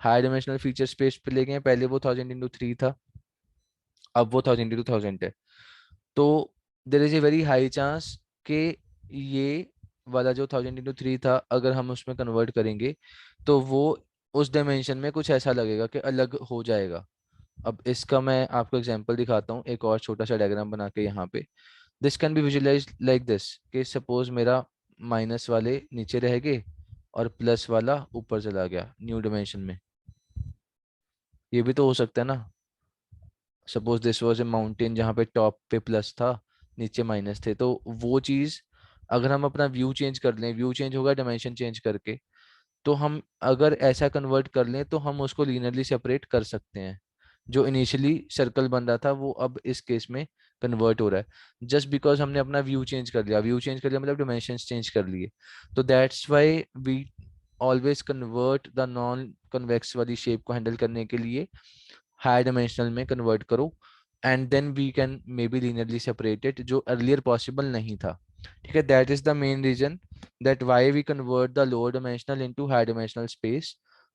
हायर डिमेंशनल फीचर स्पेस पे ले गए हैं। पहले वो 1000 × 3 था, अब वो 1000 × 1000 है। तो there is a very high chance कि ये वाला जो 1000 × 3 था, अगर हम उसमें कन्वर्ट करेंगे तो वो उस डायमेंशन में कुछ ऐसा लगेगा कि अलग हो जाएगा। अब इसका मैं आपको एग्जांपल दिखाता हूँ, एक और छोटा सा डायग्राम बना के यहाँ पे। This can be visualise like this, कि सपोज मेरा माइनस वाले नीचे रह गए और प्लस वाला ऊपर चला गया न्यू डायमेंशन में। ये भी तो हो सकता है ना। Suppose this was a mountain जहाँ पे टॉप पे प्लस था, नीचे माइनस थे, तो वो चीज अगर हम अपना व्यू चेंज कर लें, व्यू चेंज होगा डायमेंशन चेंज करके, तो हम अगर ऐसा कन्वर्ट कर लें तो हम उसको लीनियरली सेपरेट कर सकते हैं। जो इनिशियली सर्कल बन रहा था वो अब इस केस में कन्वर्ट हो रहा है, जस्ट बिकॉज हमने अपना व्यू चेंज कर लिया। व्यू चेंज कर लिया मतलब डायमेंशंस चेंज कर लिए। तो that's why we always convert the non convex वाली शेप को हैंडल करने के लिए हाई डायमेंशनल में कन्वर्ट करो, and then we can maybe linearly separate it, जो अर्लियर पॉसिबल नहीं था। ठीक है, that is the main reason that why we convert the lower dimensional into high dimensional space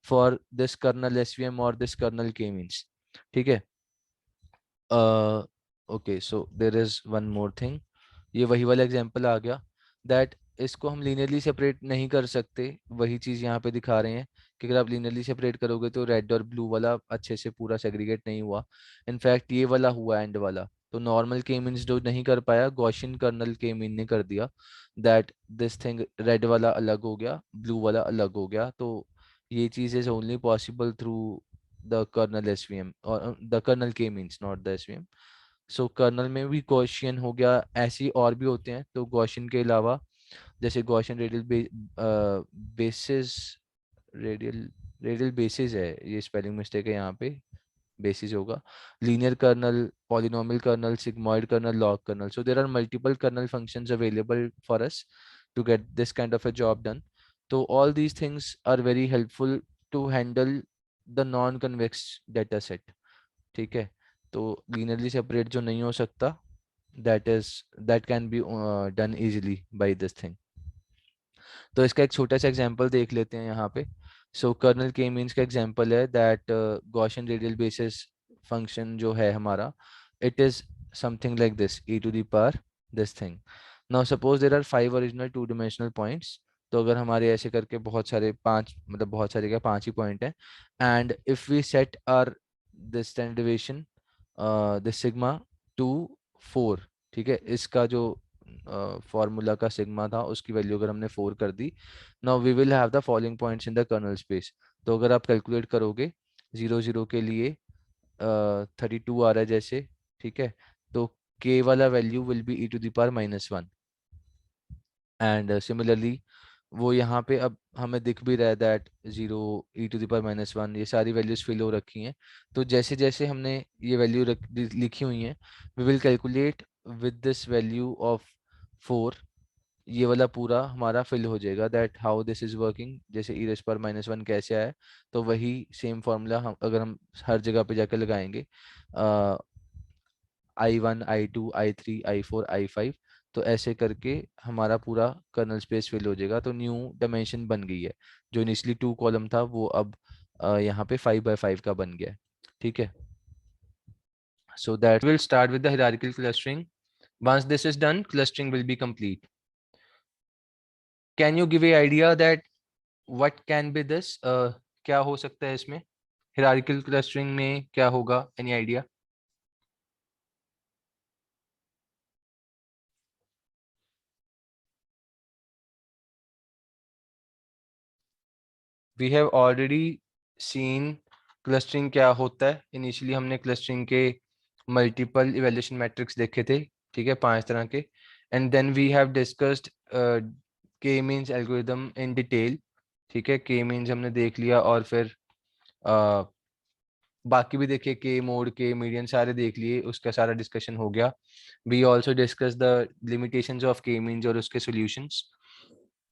for this kernel SVM or this kernel k-means। ठीक है। Okay, so there is one more thing. ये वही वाला example आ गया that इसको हम linearly separate नहीं कर सकते। वही चीज़ यहाँ पे दिखा रहे हैं कि अगर आप लीनियरली सेपरेट करोगे तो रेड और ब्लू वाला अच्छे से पूरा सेग्रीगेट नहीं हुआ। इनफैक्ट ये वाला हुआ एंड वाला। तो नॉर्मल के मीन्स जो नहीं कर पाया, गॉसियन कर्नल के मीन ने कर दिया दैट दिस थिंग, रेड वाला अलग हो गया, ब्लू वाला अलग हो गया। तो ये चीज़ is only possible through the kernel SVM और the kernel k means, not the SVM. So kernel में भी गॉसियन हो गया, ऐसे ही और भी होते हैं। तो गॉसियन के अलावा जैसे Gaussian radial basis, radial radial basis है, ये स्पेलिंग मिस्टेक है यहाँ पे, बेसिस होगा। Linear kernel, polynomial kernel, sigmoid kernel, log kernel. So there are multiple kernel functions available for us to get this kind of a job done. So all these things are very helpful to handle the non-convex data set। ठीक है, तो linearly separate जो नहीं हो सकता, that can be done easily by this thing। तो इसका एक छोटा सा एग्जांपल देख लेते हैं यहाँ पे। सो कर्नल के मीन्स का एग्जांपल है that Gaussian radial basis function जो है हमारा, it is something like this e to the power this thing. Now suppose there are 5 original 2 dimensional points. तो अगर हमारे ऐसे करके बहुत सारे, पांच मतलब बहुत सारे क्या, 5 ही पॉइंट हैं, and if we set our this standard deviation this sigma to 4। ठीक है, इसका जो फॉर्मूला का सिग्मा था उसकी वैल्यू अगर हमने 4 कर दी, now we will have the following points in the kernel space. तो अगर आप कैलकुलेट करोगे 0 0 के लिए 32 आ रहा है जैसे, ठीक है, तो k वाला value will be e⁻⁻1। And similarly वो यहाँ पे अब हमें दिख भी रहा है दैट 0, e⁻⁻1, ये सारी वैल्यूज फिल हो रखी हैं। तो जैसे जैसे हमने ये वैल्यू लिखी हुई हैं, we will calculate with this value of 4। ये वाला पूरा हमारा फिल हो जाएगा। That how this is working, जैसे e⁻⁻1 कैसे आया, तो वही सेम फॉर्मूला हम अगर हम हर जगह पे जाकर लगाएंगे, I1 I2 I3 I4 I5, तो ऐसे करके हमारा पूरा कर्नल स्पेस फिल हो जाएगा। तो न्यू डायमेंशन बन गई है, जो इनिशियली 2 कॉलम था वो अब यहाँ पे 5 by 5 का बन गया है, ठीक है। So that will start with the hierarchical clustering. Once this is done, clustering will be complete. Can you give a idea that what can be this? क्या हो सकता है इसमें? Hierarchical clustering में क्या होगा? Any idea? We have already seen clustering क्या होता है. Initially हमने clustering के multiple evaluation metrics देखे थे, ठीक है, 5 तरह के. And then we have discussed k-means algorithm in detail, ठीक है. k-means हमने देख लिया और फिर बाकी भी देखे, के मोड के मीडियन सारे देख लिए, उसका सारा डिस्कशन हो गया. We also discuss the limitations of k means और उसके solutions.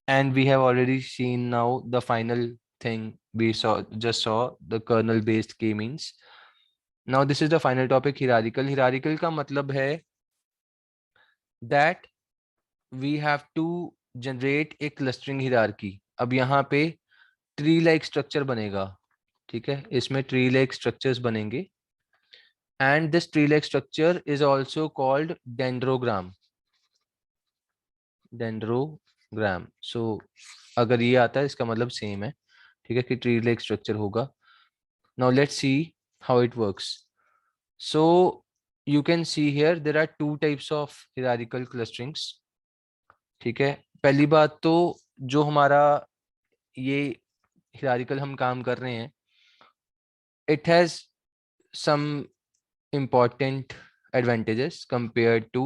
And we have already seen now the final thing, we saw just saw the kernel based k means. Now this is the final topic, hierarchical. Hierarchical का मतलब है that we have to generate a clustering hierarchy. अब यहाँ पे tree like structure बनेगा, ठीक है, इसमें ट्री लाइक स्ट्रक्चर्स बनेंगे. And this tree-like structure is also called dendrogram. Dendrogram. So अगर ये आता है इसका मतलब सेम है, ठीक है, कि tree-like structure होगा. Now let's see how it works. So you can see here there are two types of hierarchical clusterings. ठीक है, पहली बात तो जो हमारा ये hierarchical हम काम कर रहे हैं, it has some important advantages compared to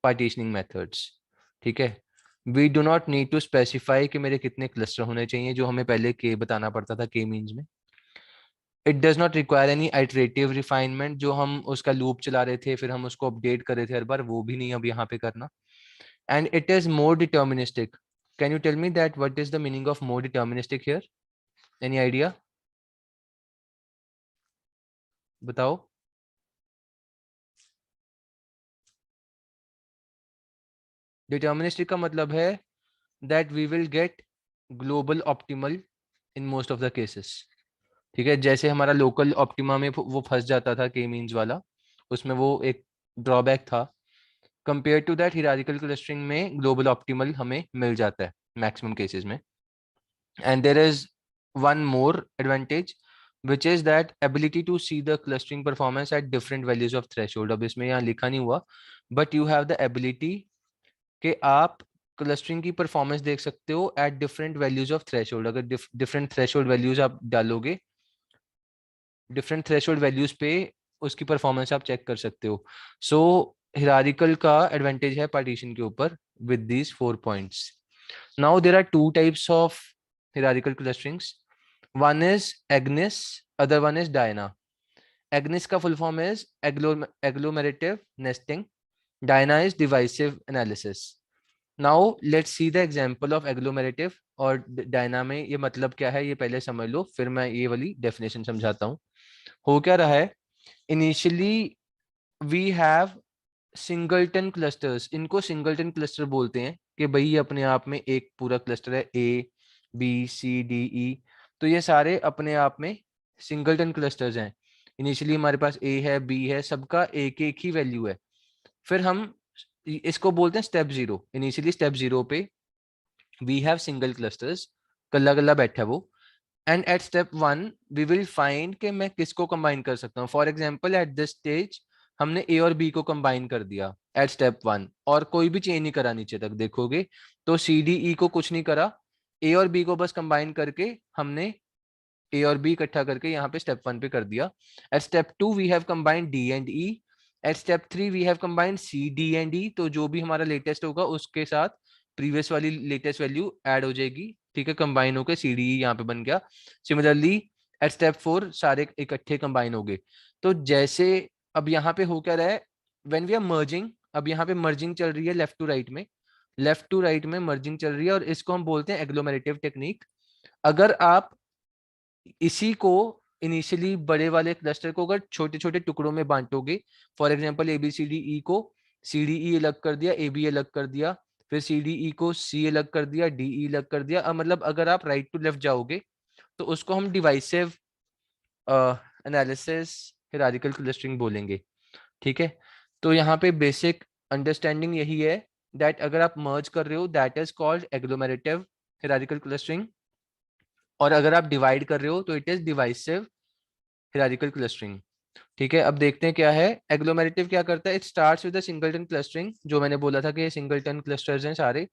partitioning methods, ठीक है. We do not need to specify कि मेरे कितने क्लस्टर होने चाहिए, जो हमें पहले के बताना पड़ता था के मीन्स में. It does not require any iterative refinement, जो हम उसका लूप चला रहे थे फिर हम उसको अपडेट कर रहे थे हर बार, वो भी नहीं अब यहाँ पे करना. And it is more deterministic. Can you tell me that what is the meaning of more deterministic here? Any idea? बताओ. Deterministic का मतलब है that we will get global optimal in most of the cases. ठीक है, जैसे हमारा local optima में वो फंस जाता था के मीन्स वाला, उसमें वो एक ड्रॉबैक था. Compare to that hierarchical clustering में ग्लोबल ऑप्टिमल हमें मिल जाता है मैक्सिमम केसेस में. And there is one more advantage which is that ability to see the clustering performance at different values of threshold. अब इसमें यहाँ लिखा नहीं हुआ, but you have the ability कि आप क्लस्टरिंग की परफॉर्मेंस देख सकते हो at different values of threshold. अगर डिफरेंट थ्रेशोल्ड वैल्यूज आप डालोगे, डिफरेंट थ्रेशोल्ड वैल्यूज पे उसकी परफॉर्मेंस आप चेक कर सकते हो. सो हिरारिकल का एडवांटेज है पार्टीशन के ऊपर with these 4 points. Now there are two types of hierarchical clusterings. One is AGNES, other one is DIANA. AGNES का full form is agglomerative nesting, DIANA is divisive analysis. Now let's see the example of agglomerative और DIANA में ये मतलब क्या है ये पहले समझ लो, फिर मैं ये वाली डेफिनेशन समझाता हूँ. हो क्या रहा है, initially we have singleton clusters. इनको सिंगलटन क्लस्टर बोलते हैं कि भाई ये अपने आप में एक पूरा क्लस्टर है, ए बी सी डी ई. तो ये सारे अपने आप में सिंगलटन क्लस्टर्स हैं. इनिशियली हमारे पास ए है, बी है, सबका एक एक ही वैल्यू है. फिर हम इसको बोलते हैं step zero. Initially step zero पे वी हैव सिंगल क्लस्टर्स, कल्ला कल्ला बैठा है वो. And at step one we will find कि मैं किसको कंबाइन कर सकता हूँ. For example at this stage हमने ए और बी को कंबाइन कर दिया एट स्टेप वन, और कोई भी चेंज नहीं करा. नीचे तक देखोगे तो सी डी ई को कुछ नहीं करा, ए और बी को बस कंबाइन करके हमने ए और बी इकट्ठा करके यहाँ पे स्टेप वन पे कर दिया. At step two we have combined D and E. At step three we have combined C D and E. तो जो भी हमारा लेटेस्ट होगा उसके साथ प्रीवियस वाली लेटेस्ट वैल्यू ऐड हो जाएगी, ठीक है, कंबाइन होकर सी डी ई यहाँ पे बन गया. सिमिलरली एट स्टेप फोर सारे इकट्ठे कंबाइन हो गए. तो जैसे अब यहाँ पे हो क्या रहा है, व्हेन वी आर मर्जिंग, अब यहाँ पे मर्जिंग चल रही है लेफ्ट टू राइट में, लेफ्ट टू राइट में मर्जिंग चल रही है, और इसको हम बोलते हैं एग्लोमेरेटिव टेक्निक. अगर आप इसी को इनिशियली बड़े वाले क्लस्टर को अगर छोटे छोटे टुकड़ों में बांटोगे, for example A B C D E को सी डी ई अलग कर दिया, ए बी अलग कर दिया, फिर सी डी ई को सी अलग कर दिया, डी ई अलग कर दिया. मतलब अगर आप राइट टू लेफ्ट जाओगे तो उसको हम डिवाइसिव एनालिसिस हायरार्किकल क्लस्टरिंग बोलेंगे। ठीक है, तो यहाँ पे बेसिक अंडरस्टैंडिंग यही है दैट अगर आप मर्ज कर रहे हो that is called agglomerative hierarchical clustering, और अगर आप डिवाइड कर रहे हो तो it is divisive hierarchical clustering. ठीक है, अब देखते हैं क्या है एग्लोमेरेटिव क्या करता है। It starts with the singleton clustering, जो मैंने बोला था कि ये सिंगलटन क्लस्टर्स हैं सारे।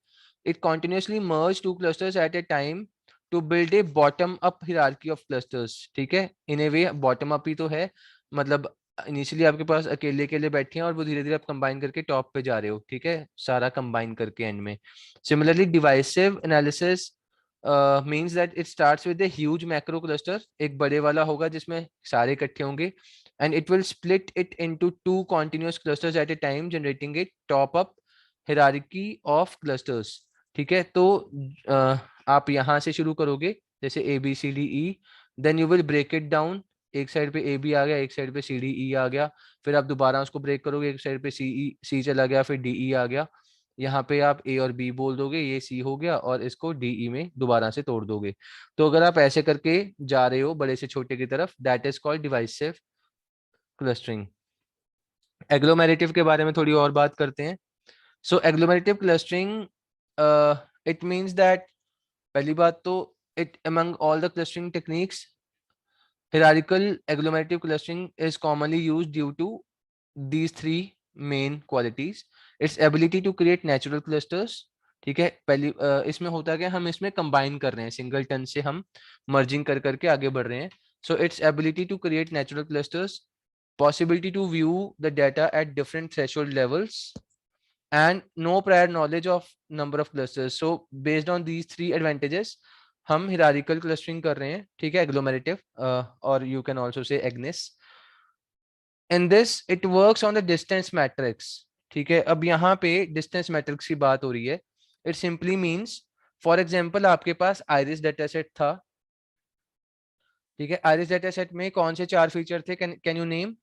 It continuously merge two clusters at a time to build a bottom up hierarchy of clusters. ठीक है, इन ए वे बॉटम अप ही तो है, मतलब इनिशियली आपके पास अकेले अकेले बैठे हैं और वो धीरे धीरे आप कंबाइन करके टॉप पे जा रहे हो। ठीक है, सारा कंबाइन करके एंड में। Similarly divisive analysis means that it starts with a huge macro cluster, एक बड़े वाला होगा जिसमें सारे इकट्ठे होंगे, and it will split it into two continuous clusters at a time, generating a top up hierarchy of clusters। ठीक है, तो आप यहाँ से शुरू करोगे जैसे A B C D E, then you will break it down, एक साइड पे ए बी आ गया, एक साइड पे सी डी ई आ गया, फिर आप दोबारा उसको ब्रेक करोगे, एक साइड पे सी चला गया, फिर डी ई आ गया, यहाँ पे आप ए और बी बोल दोगे, ये सी हो गया, और इसको डी ई में दोबारा से तोड़ दोगे। तो अगर आप ऐसे करके जा रहे हो बड़े से छोटे की तरफ, that is called divisive clustering. Agglomerative के बारे में थोड़ी और बात करते हैं। So agglomerative clustering, it means that पहली बात तो it among all the clustering techniques hierarchical agglomerative clustering is commonly used due to these three main qualities: its ability to create natural clusters। ठीक है, पहली इसमें होता है कि हम इसमें कंबाइन कर रहे हैं, सिंगल टन से हम मर्जिंग कर करके आगे बढ़ रहे हैं। So its ability to create natural clusters, possibility to view the data at different threshold levels, and no prior knowledge of number of clusters। So based on these three advantages हम hierarchical clustering कर रहे हैं। ठीक है, agglomerative, और you can also say agnes। in this it works on the distance matrix। ठीक है, अब यहाँ पे distance matrix की बात हो रही है। it simply means, for example आपके पास iris dataset था। ठीक है, iris dataset में कौन से 4 फीचर थे? can you name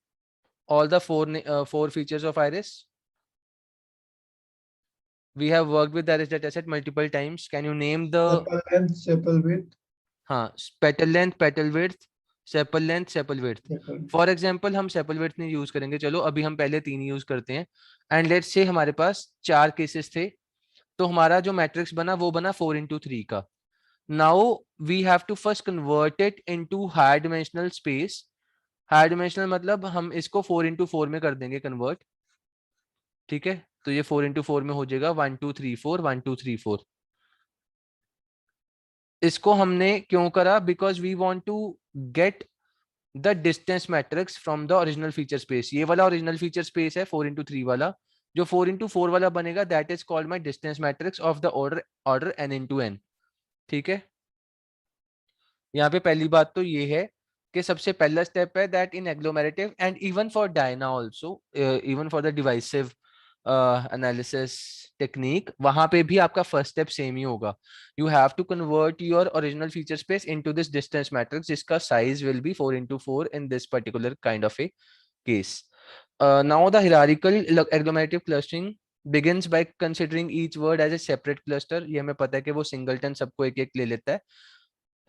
all the four features of iris? We have worked with iris dataset multiple times. Can you name the? Sepal length, sepal width, हाँ, petal length, petal width, sepal length, sepal width। sepal. For example हम sepal width नहीं use करेंगे, चलो अभी हम पहले 3 use करते हैं। एंड लेट्स से हमारे पास 4 केसेस थे, तो हमारा जो मैट्रिक्स बना वो बना 4x3 का। Now we have to first convert it into higher dimensional space. Higher dimensional मतलब हम इसको 4x4 में कर देंगे कन्वर्ट। ठीक है, तो ये 4x4 में हो जाएगा 1 2 3 4 1 2 3 4। इसको हमने क्यों करा? Because we want to get the distance matrix from the original feature space. ये वाला ओरिजिनल फीचर स्पेस है 4x3 वाला, जो 4x4 वाला बनेगा that is called my distance matrix of the order n×n। ठीक है, यहाँ पे पहली बात तो ये है कि सबसे पहला स्टेप है that in agglomerative and even for DIANA also, even for the divisive analysis technique, वहां पे भी आपका फर्स्ट स्टेप सेम ही होगा। You have to convert your original feature space into this distance matrix, जिसका size will be 4x4 in this particular kind of a case. Now the hierarchical agglomerative clustering begins by considering each word as a separate cluster। ये हमें पता है कि वो singleton सबको एक एक ले लेता है।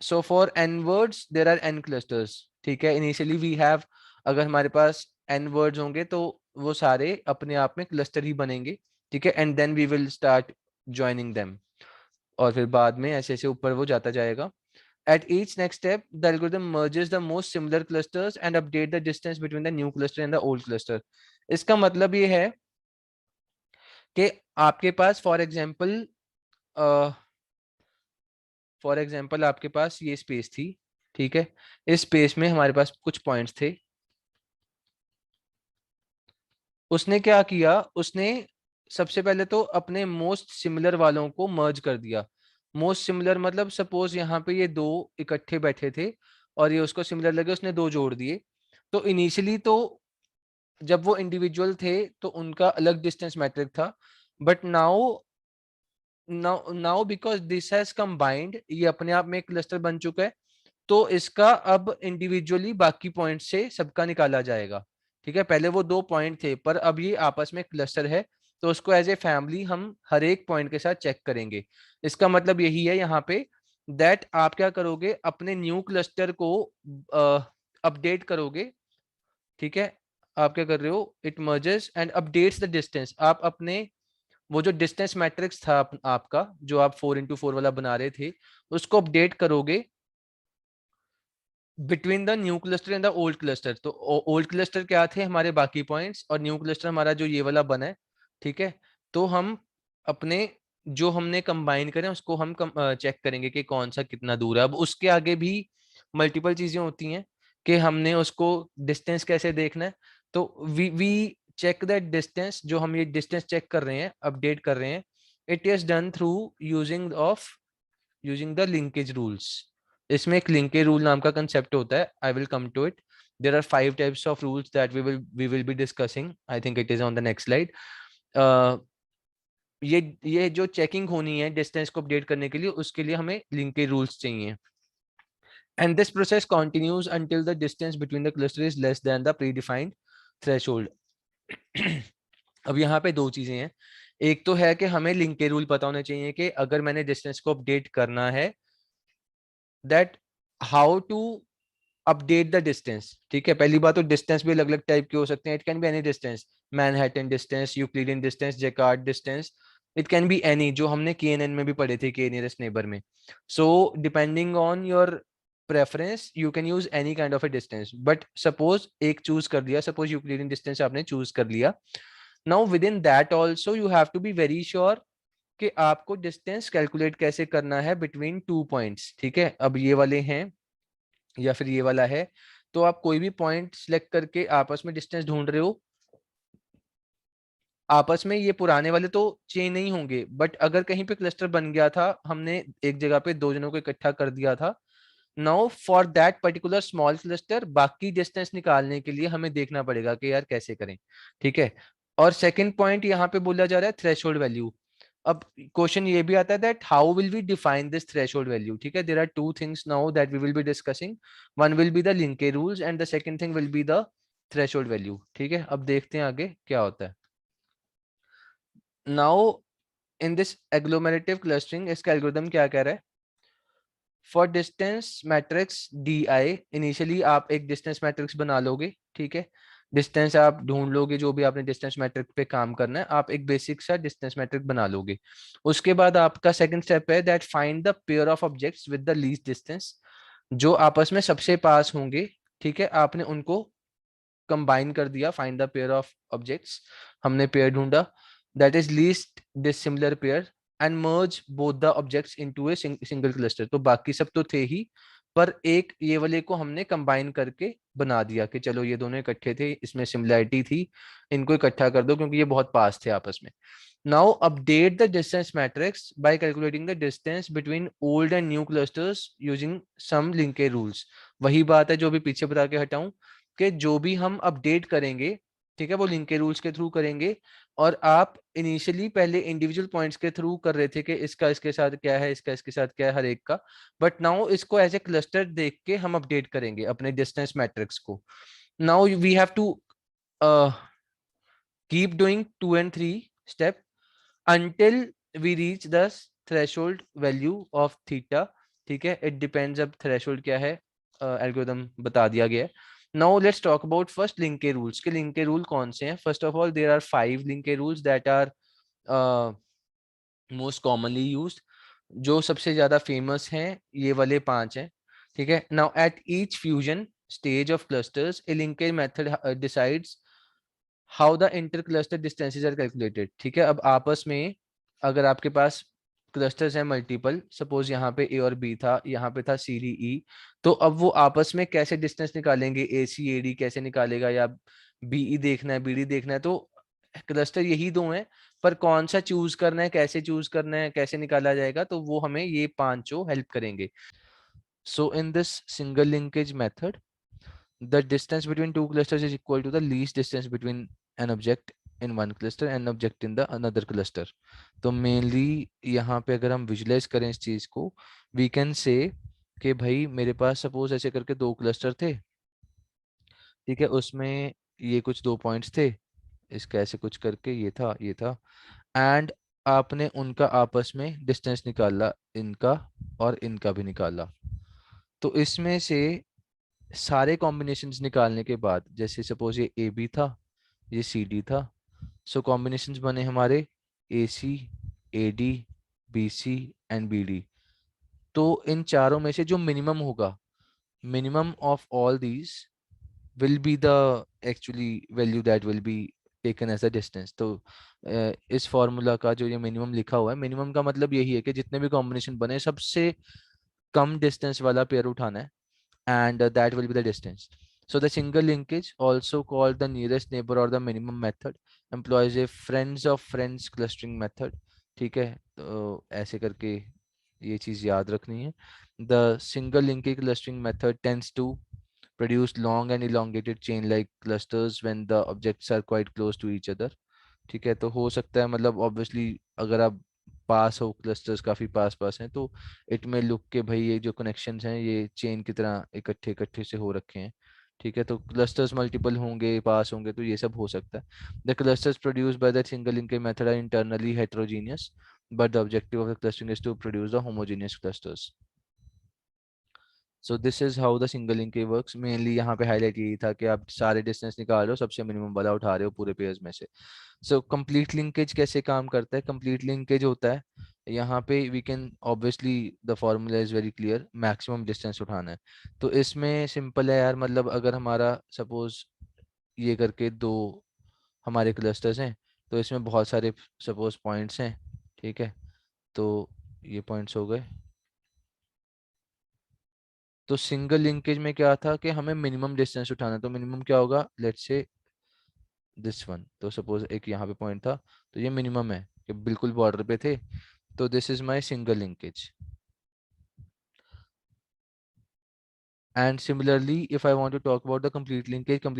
so for n words there are n clusters। ठीक है, इनिशियली वी हैव, अगर हमारे पास n words होंगे तो वो सारे अपने आप में क्लस्टर ही बनेंगे। ठीक है, and then we will start joining them, और फिर बाद में ऐसे ऐसे ऊपर वो जाता जाएगा। At each next step, the algorithm merges the most similar clusters and update the distance between the new cluster and the old cluster। इसका मतलब ये है कि आपके पास फॉर एग्जाम्पल आपके पास ये स्पेस थी। ठीक है, इस स्पेस में हमारे पास कुछ पॉइंट्स थे। उसने क्या किया? उसने सबसे पहले तो अपने मोस्ट सिमिलर वालों को मर्ज कर दिया। मोस्ट सिमिलर मतलब सपोज यहाँ पे ये दो इकट्ठे बैठे थे और ये उसको सिमिलर लगे, उसने दो जोड़ दिए। तो इनिशियली तो जब वो इंडिविजुअल थे तो उनका अलग डिस्टेंस मैट्रिक था, but now now because this has combined, ये अपने आप में एक क्लस्टर बन चुका है, तो इसका अब इंडिविजुअली बाकी पॉइंट से सबका निकाला जाएगा। ठीक है, पहले वो दो पॉइंट थे पर अब ये आपस में क्लस्टर है, तो उसको एज ए फैमिली हम हर एक पॉइंट के साथ चेक करेंगे। इसका मतलब यही है यहाँ पे दैट आप क्या करोगे, अपने न्यू क्लस्टर को अपडेट करोगे, ठीक है। आप क्या कर रहे हो, it merges and updates the distance. आप अपने वो जो डिस्टेंस मैट्रिक्स था आपका जो आप 4x4 वाला बना रहे थे, उसको अपडेट करोगे between the new cluster and the old cluster. तो ओल्ड क्लस्टर क्या थे, हमारे बाकी पॉइंट्स, और न्यू क्लस्टर हमारा जो ये वाला बना है, ठीक है। तो हम अपने जो हमने कंबाइन करें उसको हम चेक करेंगे कि कौन सा कितना दूर है। अब उसके आगे भी मल्टीपल चीजें होती हैं कि हमने उसको डिस्टेंस कैसे देखना है। तो वी चेक दैट डिस्टेंस, जो हम ये डिस्टेंस चेक कर रहे हैं, अपडेट कर रहे हैं, it is done through using the linkage rules. इसमें एक लिंकेज रूल नाम का कंसेप्ट होता है, I will come to it. There are 5 types of rules that we will be discussing, I think it is on the next slide. ये जो checking होनी है डिस्टेंस को अपडेट करने के लिए, उसके लिए हमें लिंकेज रूल्स चाहिए। And this process continues until the distance between the cluster is less than the predefined threshold. अब यहाँ पे दो चीजें हैं। एक तो है कि हमें लिंकेज रूल पता होना चाहिए कि अगर मैंने डिस्टेंस को अपडेट करना है, that how to update the distance, ठीक है। पहली बात तो डिस्टेंस भी अलग अलग टाइप के हो सकते हैं, it can be any distance, Manhattan distance, Euclidean distance, Jaccard distance, it can be any, जो हमने केएनएन में भी पढ़े थे, के नियरेस्ट नेबर में। So depending on your preference you can use any kind of a distance, but suppose एक choose कर लिया, सपोज यूक्लिडियन डिस्टेंस आपने चूज कर लिया। Now within that also you have to be very sure कि आपको distance calculate कैसे करना है बिटवीन 2 पॉइंट्स, ठीक है। अब ये वाले हैं या फिर ये वाला है, तो आप कोई भी पॉइंट सिलेक्ट करके आपस में डिस्टेंस ढूंढ रहे हो, आपस में ये पुराने वाले तो चेंज नहीं होंगे, बट अगर कहीं पे क्लस्टर बन गया था, हमने एक जगह पे दो जनों को इकट्ठा कर दिया था, now for that particular small cluster बाकी डिस्टेंस निकालने के लिए हमें देखना पड़ेगा कि यार कैसे करें, ठीक है। और सेकंड पॉइंट यहाँ पे बोला जा रहा है थ्रेशोल्ड वैल्यू। अब क्वेश्चन ये भी आता है that how will we define this threshold value, ठीक है। There are two things now that we will be discussing, one will be the linkage rules and the second thing will be the threshold value, ठीक है। अब देखते हैं आगे क्या होता है। Now in this agglomerative clustering इसका एल्गोरिथम क्या कह रहा है, for distance matrix D I, initially आप एक डिस्टेंस मैट्रिक्स बना लोगे, ठीक है। डिस्टेंस आप ढूंढ लोगे, जो भी आपने डिस्टेंस मैट्रिक पे काम करना है, आप एक बेसिक सा डिस्टेंस मैट्रिक बना लोगे। उसके बाद आपका सेकंड स्टेप है that find the pair of objects with the least distance, जो आपस में सबसे पास होंगे, ठीक है। आपने उनको कंबाइन कर दिया, find the pair of objects, हमने पेयर ढूंढा, that is least dissimilar pair, and merge both the objects into a single cluster. तो बाकी सब तो थे ही, पर एक ये वाले को हमने कंबाइन करके बना दिया कि चलो ये दोनों इकट्ठे थे, इसमें सिमिलैरिटी थी, इनको इकट्ठा कर दो क्योंकि ये बहुत पास थे आपस में। Now update the distance matrix by calculating the distance between old and new clusters using some linkage rules. वही बात है जो भी पीछे बता के हटाऊं, कि जो भी हम अपडेट करेंगे, ठीक है, वो लिंक के रूल्स के थ्रू करेंगे। और आप इनिशियली पहले इंडिविजुअल पॉइंट्स के थ्रू कर रहे थे कि इसका इसके साथ क्या है, इसका इसके साथ क्या है, हर एक का, बट नाउ इसको एज ए क्लस्टर देख के हम अपडेट करेंगे अपने डिस्टेंस मैट्रिक्स को। Now we have to keep doing 2 and 3 step until we reach the threshold value of theta, ठीक है। इट डिपेंड्स, अब थ्रेशोल्ड क्या है एल्गोरिथम बता दिया गया है। Now let's talk about first linkage rules, के लिंक के रूल कौन से हैं। First of all there are 5 linkage rules that are most commonly used, जो सबसे ज्यादा फेमस हैं ये वाले 5 हैं, ठीक है। Now at each fusion stage of clusters a linkage method decides how the inter cluster distances are calculated, ठीक है। अब आपस में अगर आपके पास क्लस्टर्स हैं मल्टीपल, सपोज यहाँ पे ए और बी था, यहाँ पे था सी डी ई, तो अब वो आपस में कैसे डिस्टेंस निकालेंगे, ए सी ए डी कैसे निकालेगा, या बीई देखना है, बीडी देखना है, तो क्लस्टर यही दो हैं, पर कौन सा चूज करना है, कैसे चूज करना है, कैसे निकाला जाएगा, तो वो हमें ये पांचों हेल्प करेंगे। So in this single linkage method the distance between two clusters is equal to the least distance between an object in one cluster and object in the another cluster। तो मेनली यहाँ पे अगर हम visualise करें इस चीज को, we can से कि भाई मेरे पास सपोज ऐसे करके 2 क्लस्टर थे, ठीक है। उसमें ये कुछ 2 पॉइंट्स थे, इसका ऐसे कुछ करके ये था, ये था, एंड आपने उनका आपस में डिस्टेंस निकाला, इनका और इनका भी निकाला। तो इसमें से सारे कॉम्बिनेशंस निकालने के बाद, जैसे सपोज ये ए बी था, ये सी डी था, सो कॉम्बिनेशंस बने हमारे A C, A D, B C and B D. तो इन चारों में से जो मिनिमम होगा, minimum of all these will be the actually value that will be taken as a distance। तो इस फॉर्मूला का जो ये मिनिमम लिखा हुआ है, मिनिमम का मतलब यही है कि जितने भी कॉम्बिनेशन बने सबसे कम डिस्टेंस वाला पेयर उठाना है, and that will be the distance। So the single linkage, also called the nearest neighbor or the minimum method, employs a friends of friends clustering method। ठीक है, तो ऐसे करके ये चीज याद रखनी है। The single linkage clustering method tends to produce long and elongated chain like clusters when the objects are quite close to each other। ठीक है, तो हो सकता है मतलब ऑब्वियसली अगर आप पास हो, क्लस्टर्स काफी पास पास हैं, तो इट में लुक के भाई ये जो कनेक्शंस हैं ये चेन की तरह इकट्ठे इकट्ठे से हो रखे हैं। ठीक है, तो क्लस्टर्स मल्टीपल होंगे, पास होंगे, तो ये सब हो सकता है। The clusters produced by the single linkage method are internally heterogeneous, but the objective of the clustering is to produce the homogeneous clusters. So this is how the single linkage works. Mainly यहाँ पे highlight यही था कि आप सारे distance निकाल रहे हो, सबसे मिनिमम वाला उठा रहे हो पूरे पेयर्स में से। सो कंप्लीट लिंकेज कैसे काम करता है? कंप्लीट लिंकेज होता है, यहाँ पे we can obviously the formula is very clear, maximum distance उठाना है। तो इसमें सिंपल है यार, मतलब अगर हमारा सपोज ये करके दो हमारे क्लस्टर्स हैं, तो इसमें बहुत सारे सपोज पॉइंट्स हैं। ठीक है, तो ये पॉइंट्स हो गए। तो सिंगल लिंकेज में क्या था कि हमें मिनिमम डिस्टेंस उठाना, तो मिनिमम क्या होगा, लेट्स से दिस वन। तो सपोज एक यहाँ पे पॉइंट था, तो ये मिनिमम है कि बिल्कुल बॉर्डर पे थे, तो this is my single linkage. And similarly if I want to talk about the complete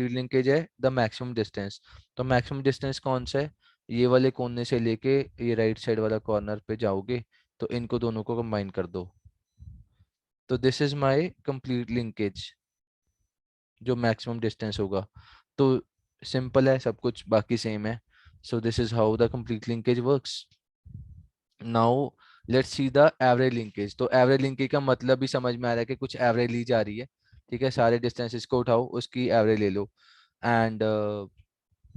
linkage है द मैक्सिमम डिस्टेंस। तो मैक्सिमम डिस्टेंस कौन सा है? ये वाले कोने से लेके ये राइट साइड वाला कॉर्नर पे जाओगे, तो इनको दोनों को कंबाइन कर दो, तो this is my complete linkage, जो मैक्सिमम डिस्टेंस होगा। तो सिंपल है, सब कुछ बाकी सेम है। So this is how the complete linkage works. Now let's see the average linkage. तो एवरेज लिंकेज का मतलब भी समझ में आ रहा है कि कुछ एवरेज ली जा रही है। ठीक है, सारे डिस्टेंसेस को उठाओ, उसकी एवरेज ले लो, एंड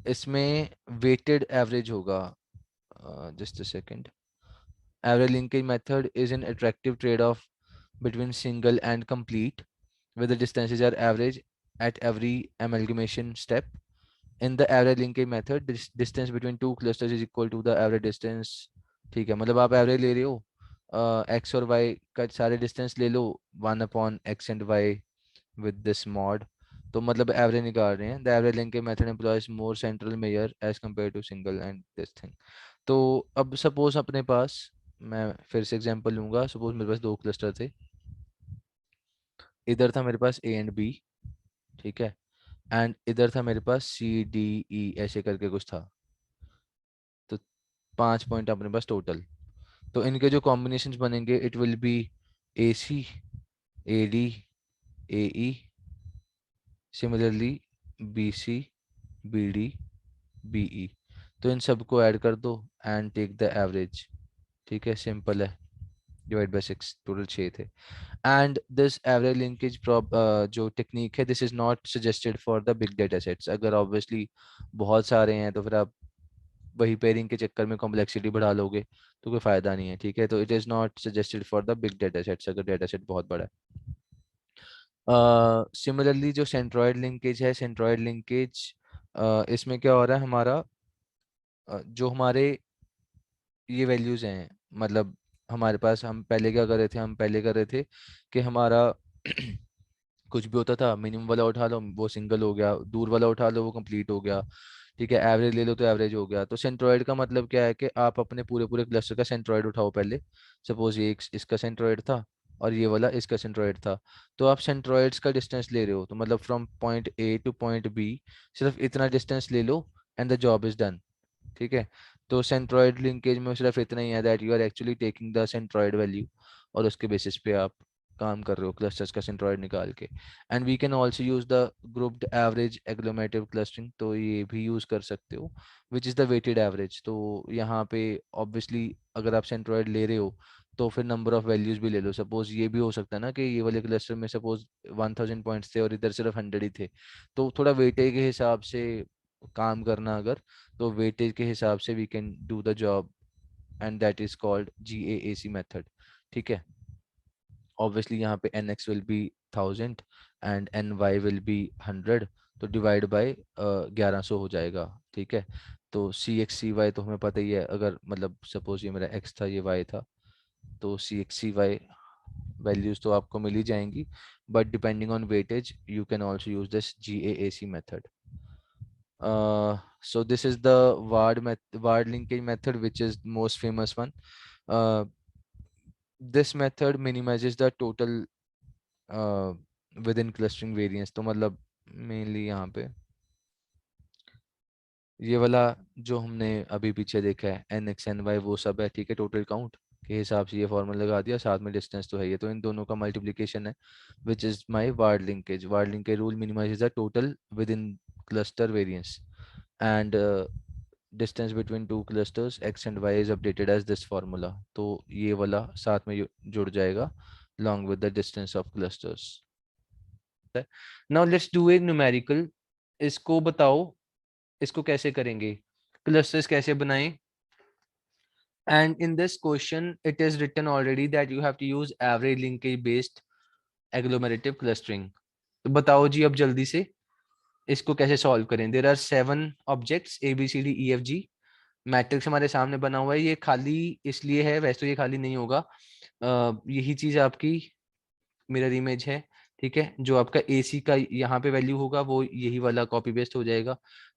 इसमें वेटेड एवरेज होगा। Just a second. Average linkage method is an attractive trade-off between single and complete, where the distances are average at every amalgamation step। In the average linkage method, this distance between two clusters is equal to the average distance। ठीक है, मतलब आप average ले रहे हो, x और Y का सारे डिस्टेंस ले लो, 1/x and y with this mod। तो मतलब एवरेज निकाल रहे हैं। The average linkage method employs more central measure as compare to single and this thing. तो अब सपोज अपने पास, मैं फिर से एग्जांपल लूंगा, सपोज मेरे पास दो क्लस्टर थे, इधर था मेरे पास ए एंड बी। ठीक है, एंड इधर था मेरे पास सी डी ई ऐसे करके कुछ था। तो 5 पॉइंट अपने पास टोटल। तो इनके जो कॉम्बिनेशंस बनेंगे, it will be A C, A D, A E, similarly B C, B D, B E. तो इन सबको ऐड कर दो एंड टेक द एवरेज। ठीक है, सिंपल है, डिवाइड बाय 6, टोटल 6 थे। एंड दिस एवरेज लिंकेज जो टेक्निक है, this is not suggested for the big data sets. अगर ऑब्वियसली बहुत सारे हैं तो फिर आप वही पेयरिंग के चक्कर में कॉम्प्लेक्सिटी बढ़ा लोगे, तो कोई फायदा नहीं है। ठीक है, तो it is not suggested for the big data sets, अगर डेटा सेट बहुत बड़ा है। सिमिलरली जो सेंट्रॉयड लिंकेज है, सेंट्रॉयड लिंकेज इसमें क्या हो रहा है हमारा, जो हमारे ये वैल्यूज हैं, मतलब हमारे पास, हम पहले क्या कर रहे थे, हम पहले कर रहे थे कि हमारा कुछ भी होता था, मिनिमम वाला उठा लो वो सिंगल हो गया, दूर वाला उठा लो वो कंप्लीट हो गया। ठीक है, एवरेज ले लो तो एवरेज हो गया। तो सेंट्रोइड का मतलब क्या है कि आप अपने पूरे पूरे क्लस्टर का सेंट्रोइड उठाओ पहले। सपोज ये इसका सेंट्रोइड था और ये वाला इसका सेंट्रोइड था, तो आप सेंट्रोइड्स का डिस्टेंस ले रहे हो, तो मतलब from point A to point B सिर्फ इतना डिस्टेंस ले लो and the job is done. ठीक है, तो सेंट्रोइड लिंकेज में सिर्फ इतना ही है that you are actually taking the centroid value और उसके बेसिस पे आप काम कर रहे हो क्लस्टर्स का सेंट्रोइड निकाल के। And we can also use the grouped average agglomerative clustering, तो ये भी यूज कर सकते हो, which is the weighted average. तो यहाँ पे ऑब्वियसली अगर आप सेंट्रोइड ले रहे हो तो फिर नंबर ऑफ वैल्यूज भी ले लो। सपोज ये भी हो सकता है ना कि ये वाले क्लस्टर में सपोज 1000 पॉइंट्स थे और इधर सिर्फ 100 ही थे, तो थोड़ा वेटेज के हिसाब से काम करना अगर, तो वेटेज के हिसाब से we can do the job, and that is called GAAC method. ठीक है, ऑब्वियसली यहाँ पे NX will be 1000 and NY will be 100, तो डिवाइड बाय 1100 हो जाएगा। ठीक है, तो CX CY तो हमें पता ही है, अगर मतलब सपोज ये मेरा X था ये Y था, तो CX CY वैल्यूज तो आपको मिल ही जाएंगी, but depending on weightage you can also use this GAAC method. So this is the ward linkage method, which is most famous one. Uh, this method minimizes the total within clustering variance. तो मतलब mainly यहाँ पे ये वाला जो हमने अभी पीछे देखा है NX NY वो सब है, ठीक है, टोटल काउंट के हिसाब से ये फॉर्मूला लगा दिया, साथ में डिस्टेंस तो है, ये तो इन दोनों का मल्टीप्लिकेशन है, which is my ward linkage. Ward linkage rule minimises the total with in cluster variance, and distance between two clusters X and Y is updated as this formula. तो ये वाला साथ में जुड़ जाएगा along with the distance of clusters. Now let's do a numerical. इसको बताओ इसको कैसे करेंगे, clusters कैसे बनाएं. And in this question it is written already that you have to use average linkage based agglomerative clustering. तो बताओ जी अब जल्दी से इसको कैसे सॉल्व करें. There are 7 objects ABCDEFG. Matrix हमारे सामने बना हुआ है, ये खाली इसलिए है, वैसे तो ये खाली नहीं होगा. यही चीज आपकी मिरर इमेज है. ठीक है, जो आपका AC का यहाँ पे वैल्यू होगा वो यही वाला कॉपी पेस्ट हो जाएगा,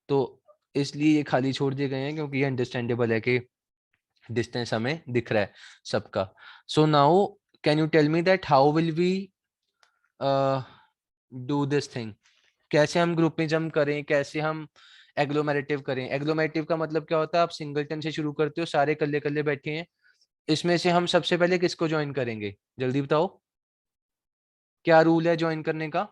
तो इसलिए ये खाली छोड़ दिए गए हैं क्योंकि ये अंडरस्टैंडेबल है कि डिस्टेंस हमें दिख रहा है सबका. So now can you tell me that how will we do this thing. कैसे हम ग्रुपिज्म करें, कैसे हम एग्लोमेरेटिव करें. एग्लोमेरेटिव का मतलब क्या होता है, आप सिंगलटन से शुरू करते हो, सारे कल्ले कल्ले बैठे हैं, इसमें से हम सबसे पहले किसको ज्वाइन करेंगे, जल्दी बताओ क्या रूल है ज्वाइन करने का.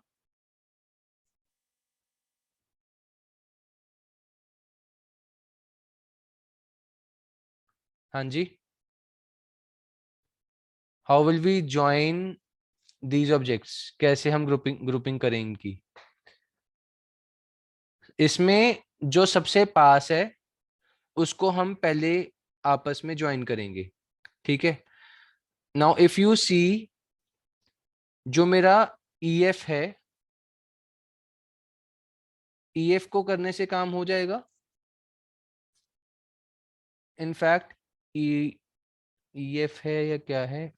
हाँ जी, how will we join these objects, कैसे हम ग्रुपिंग ग्रुपिंग करें इनकी. इसमें जो सबसे पास है उसको हम पहले आपस में ज्वाइन करेंगे. ठीक है, नाउ इफ यू सी जो मेरा EF है, EF को करने से काम हो जाएगा. इनफैक्ट EF है या क्या है,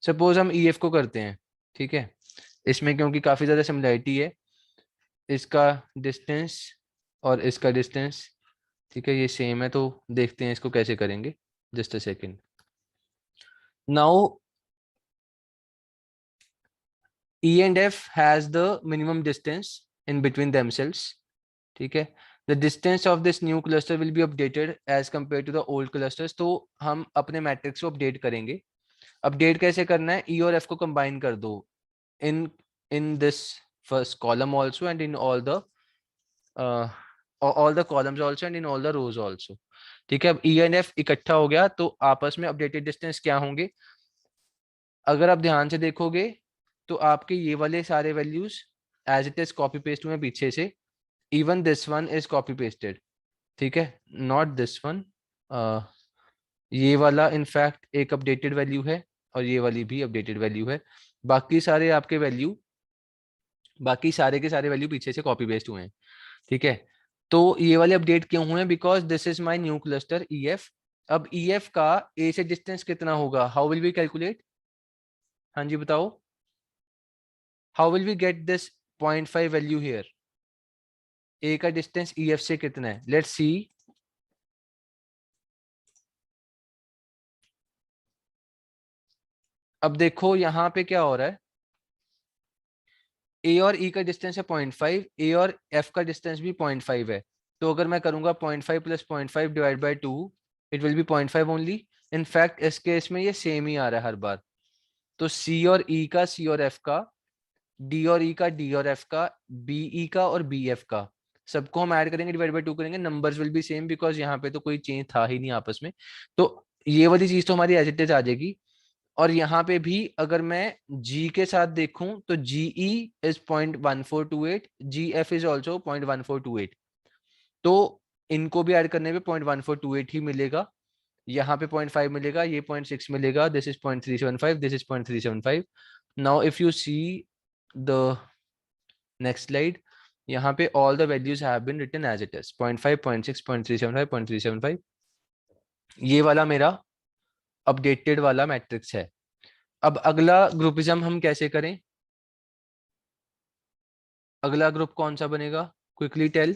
सपोज हम EF को करते हैं. ठीक है, इसमें क्योंकि काफी ज्यादा सिमिलरिटी है, इसका डिस्टेंस और इसका डिस्टेंस, ठीक है, ये सेम है, तो देखते हैं इसको कैसे करेंगे. Just a second. Now E and F has the minimum distance in between themselves. ठीक है, the distance of this new cluster will be updated as compared to the old clusters. तो हम अपने मैट्रिक्स को अपडेट करेंगे. Update कैसे करना है, E और F को कंबाइन कर दो in this first column also and in all the columns also and in all the rows also. ठीक है, अब E and F इकट्ठा हो गया तो आपस में अपडेटेड डिस्टेंस क्या होंगे. अगर आप ध्यान से देखोगे तो आपके ये वाले सारे values as it is copy paste हुए पीछे से. Even this one is copy pasted. ठीक है, नॉट दिस वन, ये वाला इनफैक्ट एक अपडेटेड वैल्यू है और ये वाली भी अपडेटेड वैल्यू है. बाकी सारे आपके वैल्यू, बाकी सारे के सारे वैल्यू पीछे से कॉपी पेस्ट हुए हैं. ठीक है, तो ये वाले अपडेट क्यों हुए, because this is my new cluster EF. अब EF का A से डिस्टेंस कितना होगा, हाउ विल वी कैलकुलेट. हाँ जी बताओ, how will we get this 0.5 value here. A का डिस्टेंस EF से कितना है, लेट्स सी. अब देखो यहाँ पे क्या हो रहा है, A और E का डिस्टेंस है 0.5, A और F का डिस्टेंस भी 0.5 है. तो अगर मैं करूंगा 0.5 plus 0.5 divide by 2, it will B 0.5 only. In fact इस केस में ये सेम ही आ रहा है हर बार. तो सी और ई का, सी और एफ का, डी और ई का, डी और एफ का, बी ई का और बी एफ का, सबको हम ऐड करेंगे, डिवाइड बाय 2 करेंगे, numbers will be same because यहाँ पे तो कोई चेंज था ही नहीं आपस में। तो ये वाली चीज तो हमारी एज इट इज आ जाएगी। और यहाँ पे भी अगर मैं जी के साथ देखूं तो G E is 0.1428, G F is also 0.1428। तो इनको भी ऐड करने पे 0.1428 ही मिलेगा, यहाँ पे 0.5 मिलेगा, ये 0.6 मिलेगा, this is 0.375, this is 0.375। Now if you see the next slide, यहाँ पे all the values have been written as it is 0.5, 0.6, 0.375, 0.375। ये वाला मेरा अपडेटेड वाला मैट्रिक्स है। अब अगला ग्रुपिज्म हम कैसे करें? अगला ग्रुप कौन सा बनेगा? Quickly tell.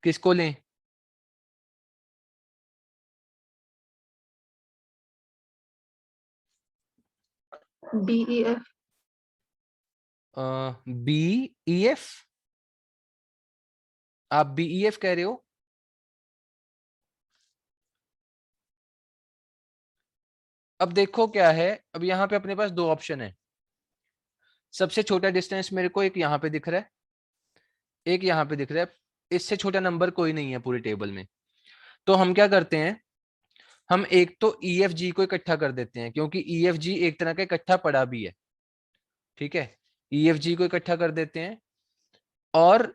किसको लें? B E F. B E F? आप बी ई एफ कह रहे हो? अब देखो क्या है, अब यहाँ पे अपने पास दो ऑप्शन है। सबसे छोटा डिस्टेंस मेरे को एक यहाँ पे दिख रहा है, एक यहाँ पे दिख रहा है। इससे छोटा नंबर कोई नहीं है पूरी टेबल में। तो हम क्या करते हैं, हम एक तो ई एफ जी को इकट्ठा कर देते हैं, क्योंकि ई एफ जी एक तरह का इकट्ठा पड़ा भी है। ठीक है, ई एफ जी को इकट्ठा कर देते हैं। और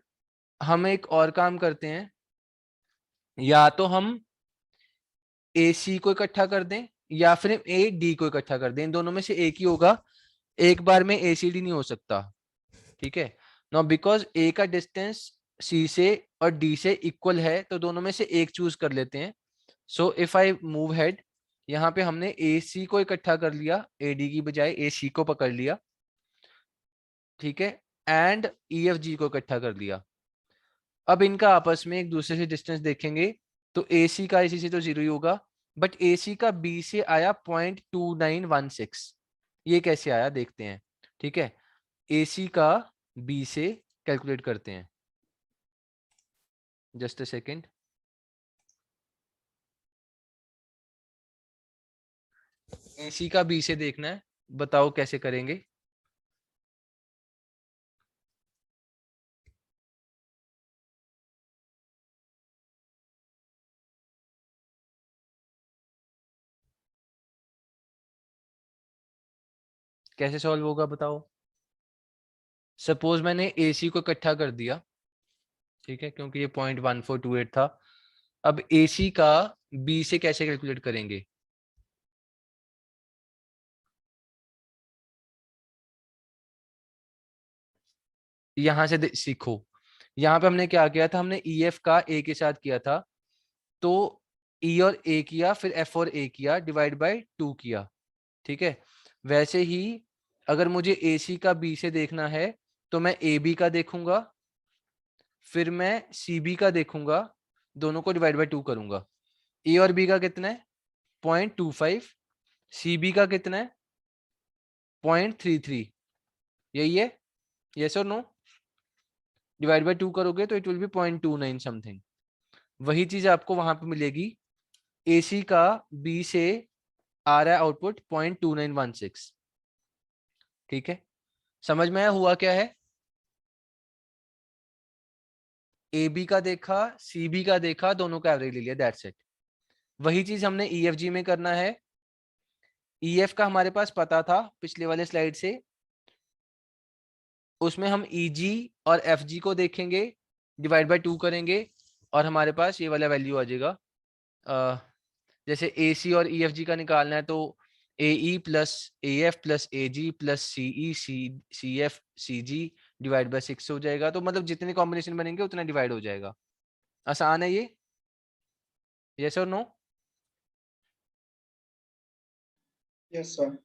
हम एक और काम करते हैं, या तो हम ए सी को इकट्ठा कर दें या फिर ए डी को इकट्ठा कर दें, इन दोनों में से एक ही होगा। एक बार में ए सी डी नहीं हो सकता। ठीक है, नो बिकॉज ए का डिस्टेंस सी से और डी से इक्वल है, तो दोनों में से एक चूज कर लेते हैं। So if I move head, यहाँ पे हमने ए सी को इकट्ठा कर लिया, ए डी की बजाय ए सी को पकड़ लिया। ठीक है, एंड ई एफ जी को इकट्ठा कर लिया। अब इनका आपस में एक दूसरे से डिस्टेंस देखेंगे, तो ए सी का एसी से तो जीरो ही होगा, बट ए सी का बी से आया 0.2916। ये कैसे आया देखते हैं। ठीक है, ए सी का बी से कैलकुलेट करते हैं। Just a second. ए सी का बी से देखना है, बताओ कैसे करेंगे? कैसे सॉल्व होगा बताओ? सपोज मैंने ए सी को इकट्ठा कर दिया, ठीक है, क्योंकि ये 0.1428 था। अब ए सी का बी से कैसे कैलकुलेट करेंगे? यहां से सीखो। यहाँ पे हमने क्या किया था, हमने ई एफ का ए के साथ किया था, तो ई और ए किया, फिर एफ और ए किया, डिवाइड बाय 2 किया। ठीक है, वैसे ही अगर मुझे ए सी का बी से देखना है, तो मैं ए बी का देखूंगा, फिर मैं सी बी का देखूंगा, दोनों को डिवाइड बाय 2 करूंगा। ए और बी का कितना है? 0.25। सी बी का कितना है? 0.33। यही है, यस और नो? डिवाइड बाय 2 करोगे तो इट विल बी 0.29 समथिंग। वही चीज आपको वहां पे मिलेगी। एसी का बी से आ रहा है आउटपुट 0.2916। ठीक है, समझ में आया हुआ क्या है? ए बी का देखा, सी बी का देखा, दोनों का एवरेज ले लिया, दैट्स इट। वही चीज हमने ई एफ जी में करना है। ई एफ का हमारे पास पता था पिछले वाले स्लाइड से, उसमें हम ई जी और एफ जी को देखेंगे, डिवाइड बाय 2 करेंगे, और हमारे पास ये वाला वैल्यू आ जाएगा। जैसे ए सी और ई एफ जी का निकालना है, तो A E plus A F plus A G plus C E C F C G divide by 6 हो जाएगा। तो मतलब जितने कॉम्बिनेशन बनेंगे उतना डिवाइड हो जाएगा। आसान है ये, यस और no? Yes sir.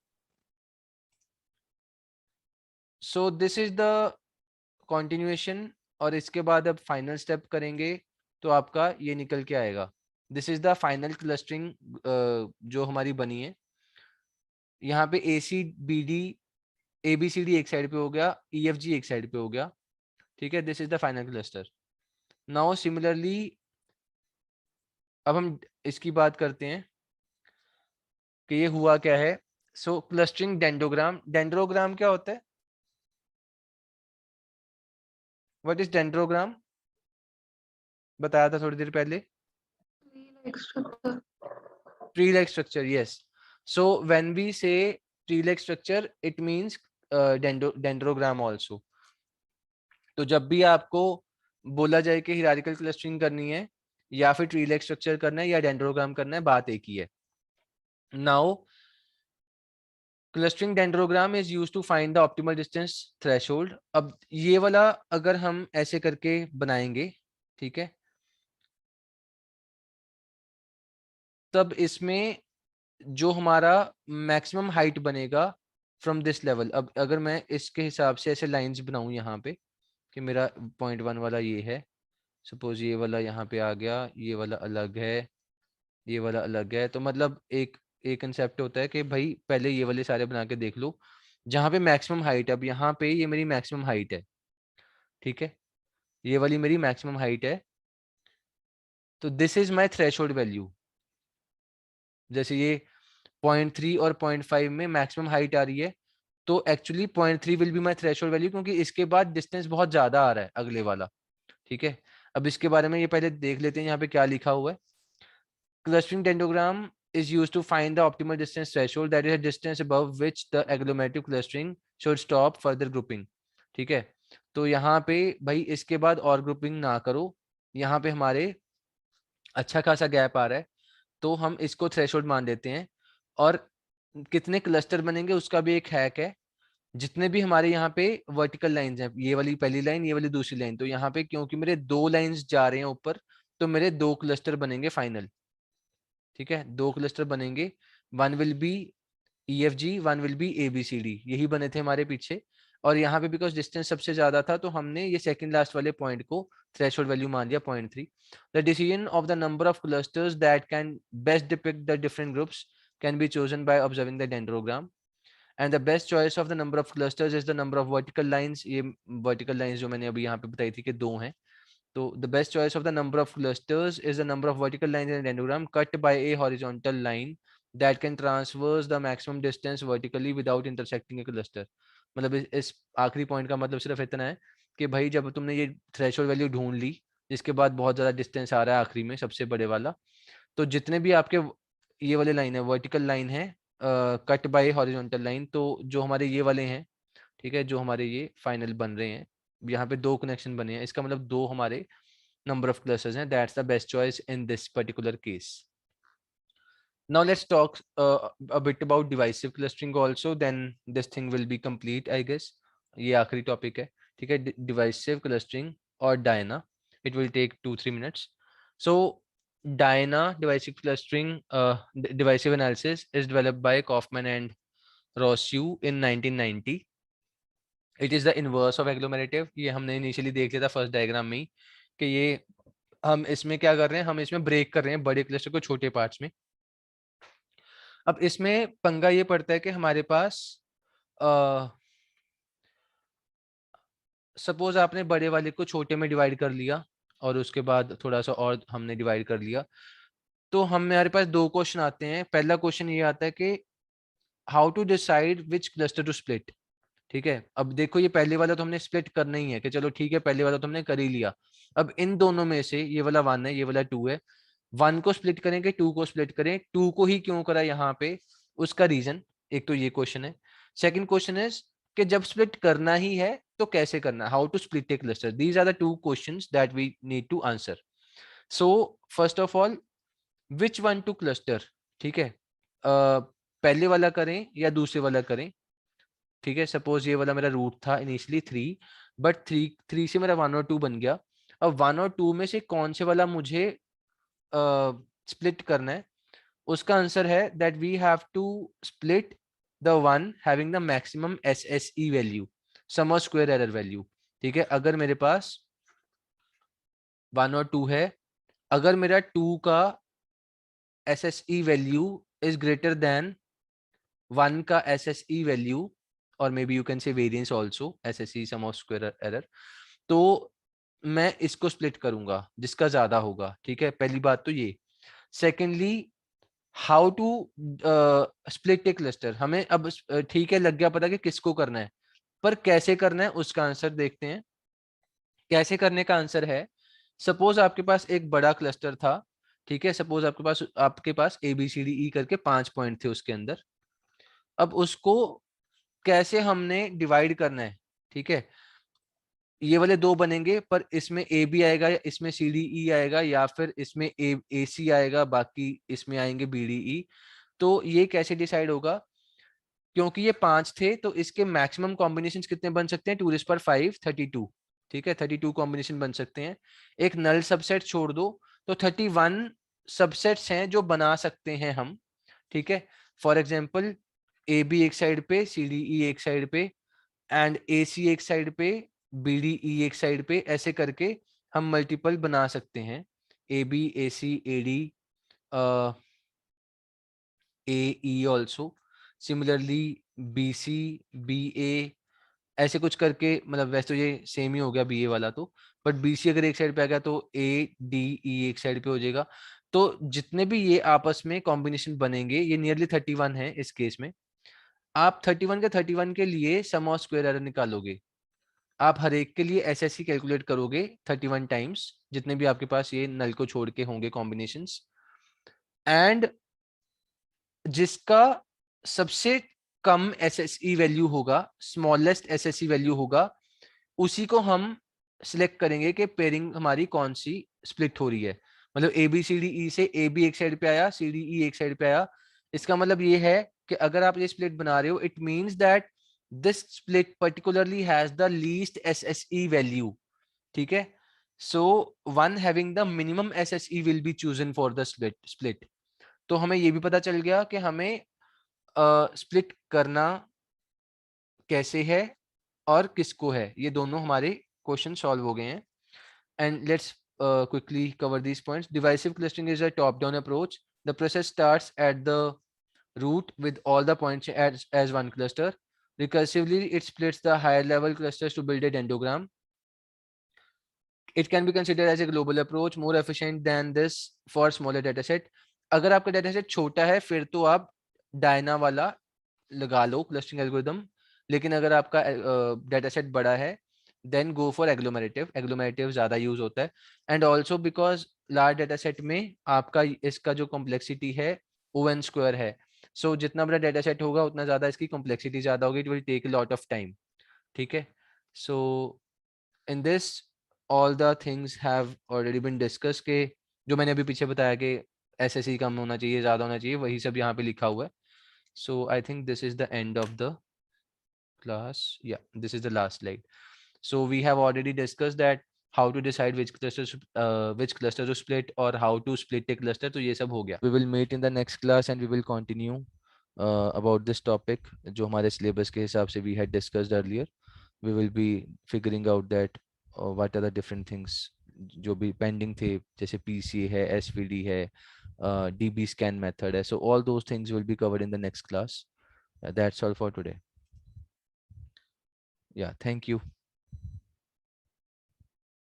So this is the continuation. और इसके बाद अब फाइनल स्टेप करेंगे, तो आपका ये निकल के आएगा। This is the final clustering जो हमारी बनी है। यहाँ पे A C B D, A B C D एक साइड पे हो गया, ई एफ जी एक साइड पे हो गया। ठीक है, this is the final cluster. Now similarly अब हम इसकी बात करते हैं कि ये हुआ क्या है। सो क्लस्टरिंग डेंड्रोग्राम, डेंड्रोग्राम क्या होता है? What is dendrogram? बताया था थोड़ी देर पहले। Tree-like structure. Tree like structure, yes. So when we say tree like structure it means dendrogram also. तो जब भी आपको बोला जाए कि हिरार्चिकल क्लस्टरिंग करनी है या फिर ट्री लाइक स्ट्रक्चर करना है या डेंड्रोग्राम करना है, बात एक ही है। Now clustering dendrogram is used to find the optimal distance threshold. अब ये वाला अगर हम ऐसे करके बनाएंगे, ठीक है, तब इसमें जो हमारा मैक्सिमम हाइट बनेगा फ्रॉम दिस लेवल। अब अगर मैं इसके हिसाब से ऐसे लाइंस बनाऊं यहाँ पे कि मेरा पॉइंट 1 वाला ये है, सपोज ये वाला यहाँ पे आ गया, ये वाला अलग है, ये वाला अलग है, तो मतलब एक एक कंसेप्ट होता है कि भाई पहले ये वाले सारे बना के देख लो जहाँ पे मैक्सिमम हाइट है। अब यहाँ पे ये मेरी मैक्सिमम हाइट है, ठीक है, ये वाली मेरी मैक्सिमम हाइट है, तो this is my threshold value. जैसे ये 0.3 और 0.5 में मैक्सिमम हाइट आ रही है, तो actually 0.3 will be my threshold value, क्योंकि इसके बाद डिस्टेंस बहुत ज्यादा आ रहा है अगले वाला, ठीक है। अब इसके बारे में ये पहले देख लेते हैं यहाँ पे क्या लिखा हुआ है। Clustering dendrogram is used to find the optimal distance threshold, that is a distance above which the agglomerative clustering should stop further grouping, ठीक है। तो यहाँ पे भाई इसके बाद और ग्रुपिंग ना करो, यहाँ पे हमारे अच्छा खासा गैप आ रहा है, तो हम इसको थ्रेशोल्ड मान देते हैं। और कितने क्लस्टर बनेंगे उसका भी एक हैक है। जितने भी हमारे यहाँ पे वर्टिकल लाइंस हैं, ये वाली पहली लाइन, ये वाली दूसरी लाइन, तो यहाँ पे क्योंकि मेरे 2 लाइंस जा रहे हैं ऊपर, तो मेरे 2 क्लस्टर बनेंगे फाइनल, ठीक है, 2 क्लस्टर बनेंगे। One will B EFG, one will B ABCD, यही बने थे हमारे पीछे। और यहाँ पे बिकॉज डिस्टेंस सबसे ज्यादा था तो हमने ये सेकंड लास्ट वाले पॉइंट को थ्रेशोल्ड वैल्यू मान दिया 0.3। The decision of the number of clusters that can best depict the different groups can be chosen by observing the dendrogram, and the best choice of the number of clusters is the number of vertical lines. ये vertical lines जो मैंने अभी यहाँ पे बताई थी कि 2 हैं, so the best choice of the number of clusters is the number of vertical lines in a dendrogram cut by a horizontal line that can traverse the maximum distance vertically without intersecting a cluster। मतलब इस आखिरी point का मतलब सिर्फ इतना है कि भाई जब तुमने ये थ्रेशोल्ड वैल्यू ढूंढ ली जिसके बाद बहुत ज्यादा डिस्टेंस आ रहा है आखिरी में सबसे बड़े वाला, तो जितने भी आपके ये वाले लाइन है वर्टिकल लाइन है कट बाय हॉरिजॉन्टल लाइन, तो जो हमारे ये वाले हैं, ठीक है, जो हमारे ये फाइनल बन रहे हैं, यहाँ पे 2 कनेक्शन बने हैं, इसका मतलब 2 हमारे number of clusters हैं, that's the best choice in this particular case। Now let's talk a bit about divisive clustering also, then this thing will be complete I guess। ये आखिरी टॉपिक है, ठीक है, divisive clustering और Diana, it will take 2-3 minutes। So Diana divisive clustering divisive analysis is developed by Kaufman and Rossiu in 1990। It is the inverse of agglomerative. ये हमने initially देख लिया था फर्स्ट डायग्राम में ही कि ये हम इसमें क्या कर रहे हैं, हम इसमें ब्रेक कर रहे हैं बड़े क्लस्टर को छोटे पार्ट्स में। अब इसमें पंगा ये पड़ता है कि हमारे पास सपोज आपने बड़े वाले को छोटे में डिवाइड कर लिया और उसके बाद थोड़ा सा और हमने डिवाइड कर लिया, तो हमारे पास 2 क्वेश्चन आते हैं। पहला क्वेश्चन ये आता है कि how to decide which cluster to split. ठीक है, अब देखो ये पहले वाला तो हमने स्प्लिट करना ही है कि चलो ठीक है पहले वाला तो हमने कर ही लिया। अब इन दोनों में से ये वाला 1 है, ये वाला 2 है, 1 को स्प्लिट करें कि 2 को स्प्लिट करें, 2 को ही क्यों करा यहाँ पे, उसका रीजन एक तो ये क्वेश्चन है। सेकंड क्वेश्चन इज कि जब स्प्लिट करना ही है तो कैसे करना, how to split a cluster. These are the 2 questions that we need to answer. So first of all which one to cluster, ठीक है, पहले वाला करें या दूसरे वाला करें। ठीक है, सपोज ये वाला मेरा रूट था इनिशियली 3, बट 3 से मेरा 1 और 2 बन गया। अब 1 और 2 में से कौन से वाला मुझे स्प्लिट करना है, उसका आंसर है that we have to split the one having the maximum SSE value, sum of square error value. ठीक है, अगर मेरे पास 1 और 2 है, अगर मेरा 2 का SSE value is greater than 1 का SSE वैल्यू, और maybe you can say variance also, SSE sum of square error, तो मैं इसको स्प्लिट करूंगा जिसका ज्यादा होगा। ठीक है, पहली बात तो ये। Secondly how to split a cluster, हमें अब ठीक है लग गया पता कि किसको करना है, पर कैसे करना है उसका आंसर देखते हैं। कैसे करने का आंसर है, सपोज आपके पास एक बड़ा क्लस्टर था, ठीक है, सपोज आपके पास ABCDE करके 5 पॉइंट थे उसके अंदर। अब उसको कैसे हमने डिवाइड करना है, ठीक है, ये वाले दो बनेंगे पर इसमें AB आएगा या इसमें CDE आएगा या फिर इसमें AC आएगा, बाकी इसमें आएंगे BDE। तो ये कैसे डिसाइड होगा, क्योंकि ये 5 थे तो इसके मैक्सिमम कॉम्बिनेशन कितने बन सकते हैं, 2⁵ 32, ठीक है, 32 कॉम्बिनेशन बन सकते हैं। एक नल सबसेट छोड़ दो तो 31 सबसेट्स हैं जो बना सकते हैं हम, ठीक है। फॉर एग्जाम्पल AB एक साइड पे, CDE एक साइड पे, एंड AC एक साइड पे, BDE एक साइड पे, ऐसे करके हम मल्टीपल बना सकते हैं, AB AC AD AE also, similarly BC BA, ऐसे कुछ करके, मतलब वैसे तो ये सेम ही हो गया BA वाला तो, बट BC अगर एक साइड पे आ गया तो ADE एक साइड पे हो जाएगा। तो जितने भी ये आपस में कॉम्बिनेशन बनेंगे ये नियरली 31 है इस केस में। आप 31 के लिए सम ऑफ स्क्वायर एरर निकालोगे, आप हर एक के लिए SSE कैलकुलेट करोगे 31 टाइम्स, जितने भी आपके पास ये नल को छोड़ के होंगे कॉम्बिनेशंस, एंड जिसका सबसे कम SSE वैल्यू होगा, स्मॉलेस्ट SSE वैल्यू होगा, उसी को हम सिलेक्ट करेंगे कि पेयरिंग हमारी कौन सी स्प्लिट हो रही है। मतलब ABCDE से AB एक साइड पे आया, CDE एक साइड पे आया, इसका मतलब ये है कि अगर आप ये स्प्लिट बना रहे हो, it means that this split particularly has the least SSE value, ठीक है। So one having the minimum SSE will be chosen for the split. तो हमें ये भी पता चल गया कि हमें स्प्लिट करना कैसे है और किसको है, ये दोनों हमारे क्वेश्चन सॉल्व हो गए हैं। And let's quickly cover these points. Divisive clustering is a top-down approach. The process starts at the root with all the points as one cluster. Recursively, it splits the higher level clusters to build a dendrogram. It can be considered as a global approach, more efficient than this for smaller dataset. अगर आपका dataset छोटा है फिर तो आप Diana वाला लगा लो clustering algorithm, लेकिन अगर आपका डेटासेट बड़ा है then go for agglomerative, agglomerative ज़्यादा यूज होता है। And also because large dataset में आपका इसका जो कॉम्प्लेक्सिटी है O(n)² है, सो जितना बड़ा डेटासेट होगा उतना ज़्यादा इसकी कॉम्प्लेक्सिटी ज़्यादा होगी, it will take a lot of time, ठीक है। So in this all the things have already been discuss के जो मैंने अभी पीछे बताया कि SSE कम होना चाहिए, ज़्यादा होना चाहिए, वही सब यहाँ पे लिखा हुआ है। So I think this is the end of the class. Yeah, this is the last slide. So we have already discussed that how to decide which cluster to split or how to split a cluster. तो ये सब हो गया. We will meet in the next class and we will continue about this topic जो हमारे syllabus के हिसाब से we had discussed earlier. We will be figuring out that what are the different things जो भी pending थे, जैसे PCA है, SVD है, DB scan method है. So all those things will be covered in the next class. That's all for today. Yeah, thank you.